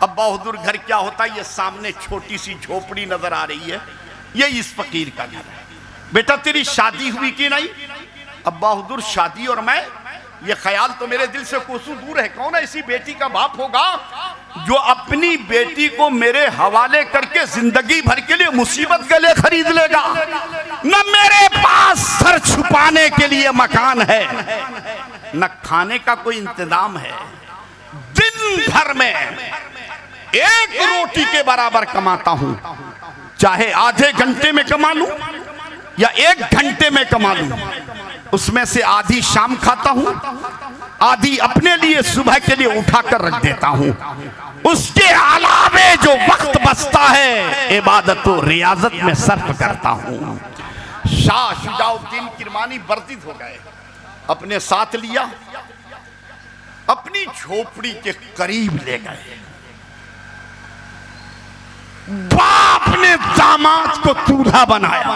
अब बहादुर घर क्या होता है? ये सामने छोटी सी झोपड़ी नजर आ रही है, ये इस फकीर का घर है। बेटा तेरी शादी हुई कि नहीं? अब बहादुर शादी और मैं, ये ख्याल तो मेरे दिल से कोसों दूर है। कौन ऐसी बेटी का बाप होगा जो अपनी बेटी को मेरे हवाले करके जिंदगी भर के लिए मुसीबत गले खरीद लेगा? न मेरे पास सर छुपाने के लिए मकान है, न खाने का कोई इंतजाम है। दिन भर में एक रोटी के बराबर कमाता हूं, चाहे आधे घंटे में कमा लूं या 1 घंटे में कमा लूं। उसमें से आधी शाम खाता हूं, आधी अपने लिए सुबह के लिए उठाकर रख देता हूं। उसके अलावे जो वक्त बचता है इबादत और रियाजत में सर्फ करता हूं। शाह शुजाउद्दीन किरमानी वर्दित हो गए, अपने साथ लिया, अपनी झोपड़ी के करीब ले गए। बाप ने दामाद को दूल्हा बनाया,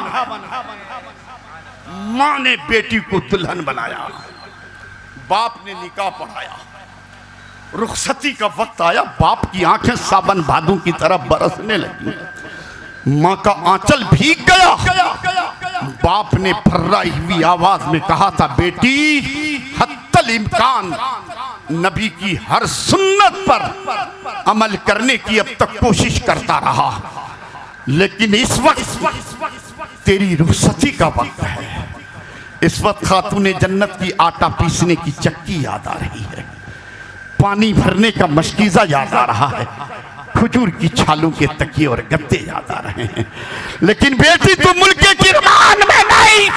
मां ने बेटी को दुल्हन बनाया, बाप ने निकाह पढ़ाया। रुखसती का वक्त आया, बाप की आंखें सावन भादों की तरह बरसने लगी, मां का आंचल भीग गया। बाप ने फर्राई हुई आवाज में कहा था, बेटी हत्तल इम्कान नबी की हर सुन्नत पर अमल करने की अब तक कोशिश करता रहा, लेकिन इस वक्त तेरी रुखसती का वक्त है। इस वक्त खातूने जन्नत की आटा पीसने की चक्की याद आ रही है, पानी भरने का मशकीजा याद आ रहा है, खजूर की छालों के तकिए और गद्दे याद आ रहे हैं। लेकिन बेटी तू मुल्क के किरमान में नहीं,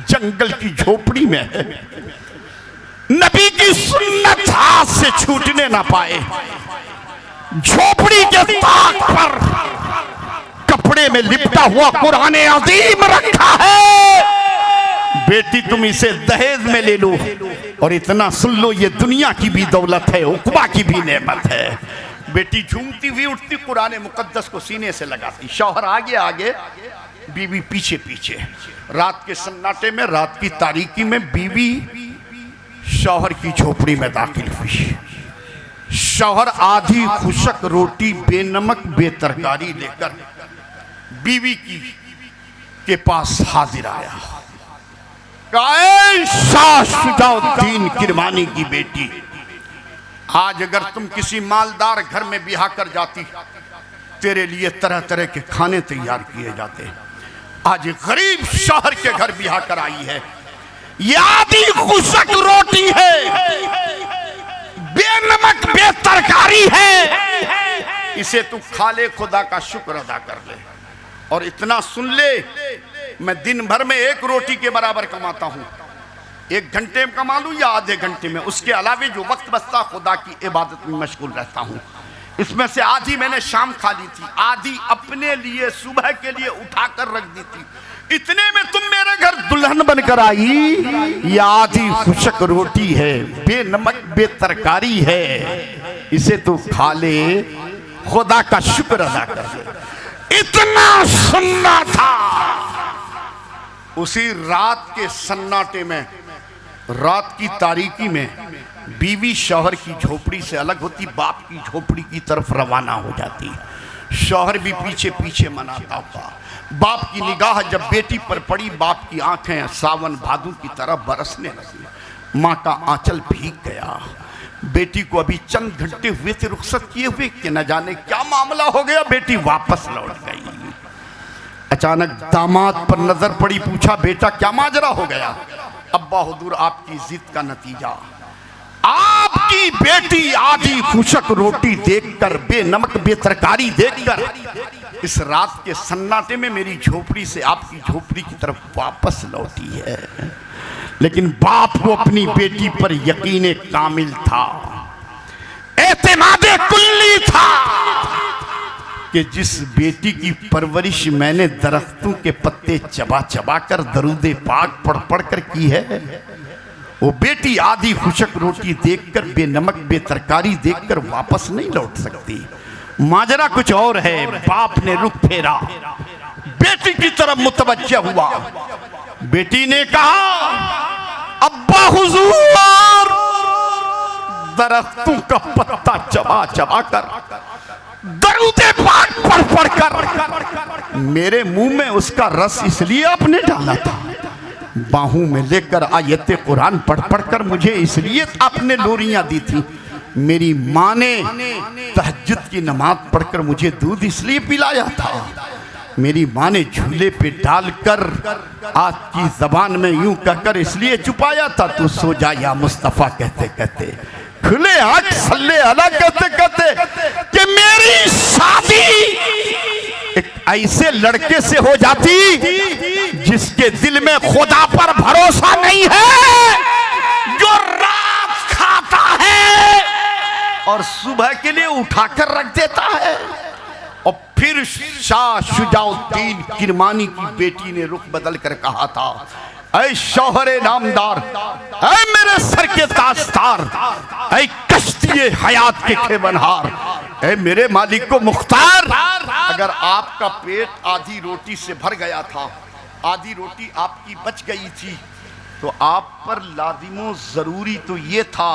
जंगल की झोपड़ी में है। नबी की सुन्नत हाथ से छूटने ना पाए। झोपड़ी के ताक पर कपड़े में लिपटा हुआ कुरान अजीम रखा है। बेटी तुम इसे दहेज में ले लो और इतना सुन लो, ये दुनिया की भी दौलत है, उक़बा की भी नेमत है। बेटी झूमती हुई उठती, कुरान मुकद्दस को सीने से लगाती, शौहर आगे आगे, बीवी पीछे पीछे। रात के सन्नाटे में, रात की तारीकी में बीवी शौहर की झोपड़ी में दाखिल हुई। शौहर आधी खुशक रोटी बेनमक बेतरकारी लेकर बीवी के पास हाजिर आया। शाह शुजाउद्दीन किरमानी की बेटी, आज अगर तुम किसी मालदार घर में ब्याह कर जाती, तेरे लिए तरह तरह के खाने तैयार किए जाते। आज गरीब शहर के घर ब्याह कर आई है, यादी खुशक रोटी है, बेनमक बेतरकारी है, इसे तू खा ले, खुदा का शुक्र अदा कर ले। और इतना सुन ले, मैं दिन भर में 1 रोटी के बराबर कमाता हूं, 1 घंटे में कमा लूं या आधे घंटे में, उसके अलावे जो वक्त बचता खुदा की इबादत में मशगूल रहता हूं। इसमें से आधी मैंने शाम खा ली थी, आधी अपने लिए सुबह के लिए उठाकर रख दी थी। इतने में तुम मेरे घर दुल्हन बनकर आई, ये आधी खुशक रोटी है, बेनमक बेतरकारी है, इसे तू खा ले, खुदा का शुक्र अदा कर ले। इतना सुनना था। उसी रात के सन्नाटे में, रात की तारीकी में बीवी शौहर की झोपड़ी से अलग होती, बाप की झोपड़ी की तरफ रवाना हो जाती। शौहर भी पीछे पीछे मनाता हुआ। बाप की निगाह जब बेटी पर पड़ी, बाप की आंखें सावन भादु की तरह बरसने लगी। माँ का आंचल भीग गया। बेटी को अभी चंद घंटे हुए थे रुखसत किए हुए कि न जाने क्या मामला हो गया, बेटी वापस लौट गई। अचानक दामाद पर नजर पड़ी, पूछा बेटा क्या माजरा हो गया? अब्बा हुजूर आपकी जिद का नतीजा, आपकी बेटी आधी खुशक रोटी देखकर, बेनमक बेतरकारी देखकर इस रात के सन्नाटे में मेरी झोपड़ी से आपकी झोपड़ी की तरफ वापस लौटी है। लेकिन बाप को अपनी बेटी पर यकीन कामिल था, एतमादे कुल्ली था कि जिस बेटी की परवरिश मैंने दरख्तों के पत्ते चबा चबा कर दरूदे पाक पढ़ पढ़ कर की है, वो बेटी आधी खुशक रोटी देखकर, बेनमक बेतरकारी देखकर वापस नहीं लौट सकती। माजरा कुछ और है। बाप ने रुख फेरा, बेटी की तरफ मुतवज्जह हुआ। बेटी ने कहा अब्बा हुजूर, दरख्तों का पत्ता चबा चबा कर, दरूदे पाक पढ़ पढ़ कर मेरे मुंह में उसका रस इसलिए आपने डाला था, बाहों में लेकर आयते कुरान पढ़ पढ़ कर मुझे इसलिए आपने लोरियां दी थी। मेरी माँ ने तहज्जुद की नमाज पढ़कर मुझे दूध इसलिए पिलाया था। मेरी माँ ने झूले पे डालकर आज की जबान में यूं कहकर इसलिए छुपाया था, तू सो जा या मुस्तफा कहते कहते, खुले आंख सल्ले अला कहते कहते कि मेरी शादी एक ऐसे लड़के से हो जाती जिसके दिल में खुदा पर भरोसा नहीं है, जो रात खाता है और सुबह के लिए उठाकर रख देता है। और फिर शाह शुजाउद्दीन किरमानी की बेटी ने रुख बदल कर कहा था, ऐ शौहरे नामदार, ऐ मेरे सर के ताजदार, ऐ कश्तिए हयात के खेबनहार, ऐ मेरे मालिक को मुख्तार, अगर आपका पेट आधी रोटी से भर गया था, आधी रोटी आपकी बच गई थी, तो आप पर लाजिमो जरूरी तो ये था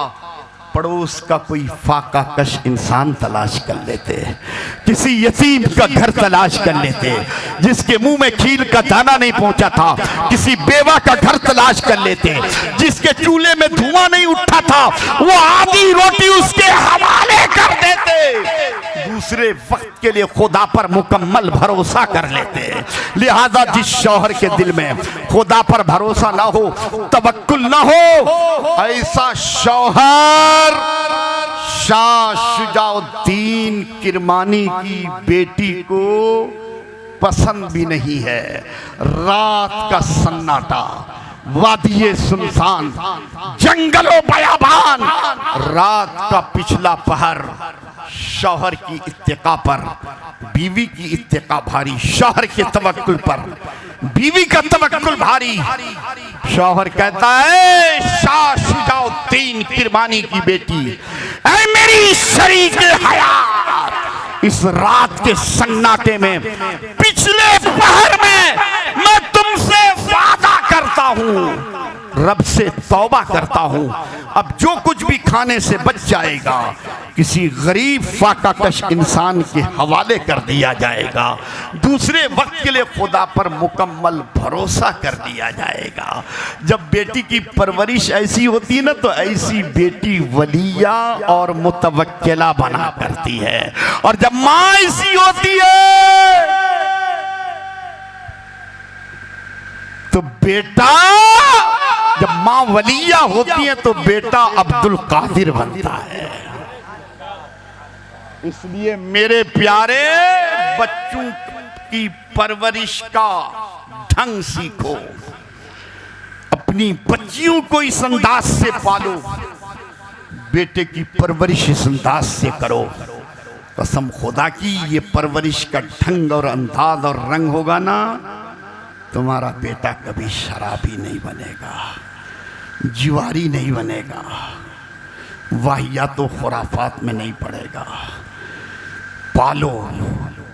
पड़ोस का कोई फाका कश इंसान तलाश कर लेते, किसी यतीम का घर तलाश कर लेते जिसके मुंह में खील का दाना नहीं पहुंचा था, किसी बेवा का घर तलाश कर लेते जिसके चूल्हे में धुआं नहीं उठा था, वो आधी रोटी उसके हवाले कर देते, दूसरे वक्त के लिए खुदा पर मुकम्मल भरोसा कर लेते। लिहाजा जिस शौहर के दिल में खुदा पर भरोसा ना हो, तवक्कुल ना हो, ऐसा शौहर शाह शुजाउद्दीन किरमानी की बेटी को पसंद भी नहीं है। रात का सन्नाटा, वादिये सुनसान, जंगलों बयाबान, रात का पिछला पहर, शौहर की इत्तिका पर बीवी की इत्तिका भारी, शौहर के तवक्कुल पर बीवी का तवक्कुल भारी। शौहर कहता है शाह शुजाउद्दीन किरमानी की बेटी, ऐ मेरी शरीक हयात, इस रात के सन्नाटे में, पिछले पहर में मैं तुमसे वादा करता हूँ, रब से तौबा करता हूँ, अब जो कुछ भी खाने से बच जाएगा किसी गरीब फाका कश इंसान के हवाले कर दिया जाएगा, दूसरे वक्त के लिए खुदा पर मुकम्मल भरोसा कर दिया जाएगा। जब बेटी की परवरिश ऐसी होती है ना, तो ऐसी बेटी वलिया और मुतवक्किला बना करती है, और जब माँ ऐसी होती है तो बेटा, जब माँ वलिया होती है तो बेटा अब्दुल कादिर बनता है। इसलिए मेरे प्यारे बच्चों की परवरिश का ढंग सीखो, अपनी बच्चियों को इस अंदाज से पालो, बेटे की परवरिश इस अंदाज से करो। कसम खुदा की ये परवरिश का ढंग और अंदाज और रंग होगा ना, तुम्हारा बेटा कभी शराबी नहीं बनेगा, जुआरी नहीं बनेगा, वाहियात खुराफात में नहीं पड़ेगा। पालो,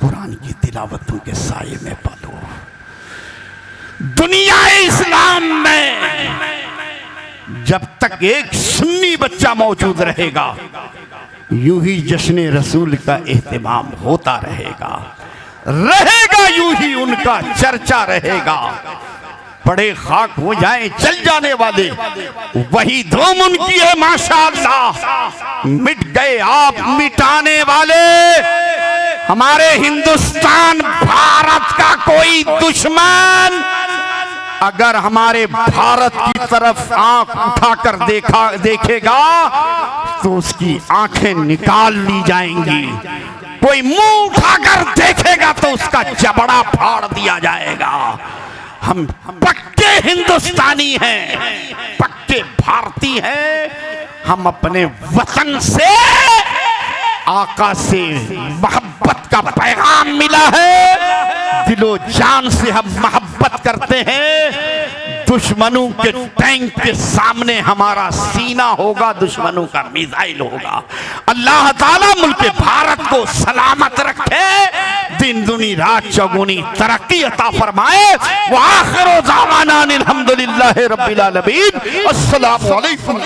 कुरान की तिलावतों के साये में पालो। दुनिया इस्लाम में जब तक एक सुन्नी बच्चा मौजूद रहेगा यूं ही जश्न रसूल का एहतमाम होता रहेगा, यूं ही उनका चर्चा रहेगा। बड़े खाक हो जाए चल जाने वाले, वही धूम उनकी है माशाअल्लाह। मिट गए आप मिटाने वाले, हमारे हिंदुस्तान भारत का कोई दुश्मन अगर हमारे भारत की तरफ आंख उठाकर देखेगा तो उसकी आंखें निकाल ली जाएंगी। कोई मुंह उठाकर देखेगा तो उसका जबड़ा फाड़ दिया जाएगा। हम पक्के हिंदुस्तानी हैं, पक्के भारतीय हैं। हम अपने वतन से, आका से मोहब्बत का पैगाम मिला है, दिलो जान से हम मोहब्बत करते हैं। दुश्मनों के टैंक के सामने हमारा सीना होगा, दुश्मनों का मिसाइल होगा। अल्लाह ताला मुल्क भारत को सलामत रखे, दिन दुनी रात चौगुनी तरक्की अता फरमाए। व आखिर दावाना अल्हम्दुलिल्लाहि रब्बिल आलमीन। अस्सलामु अलैकुम।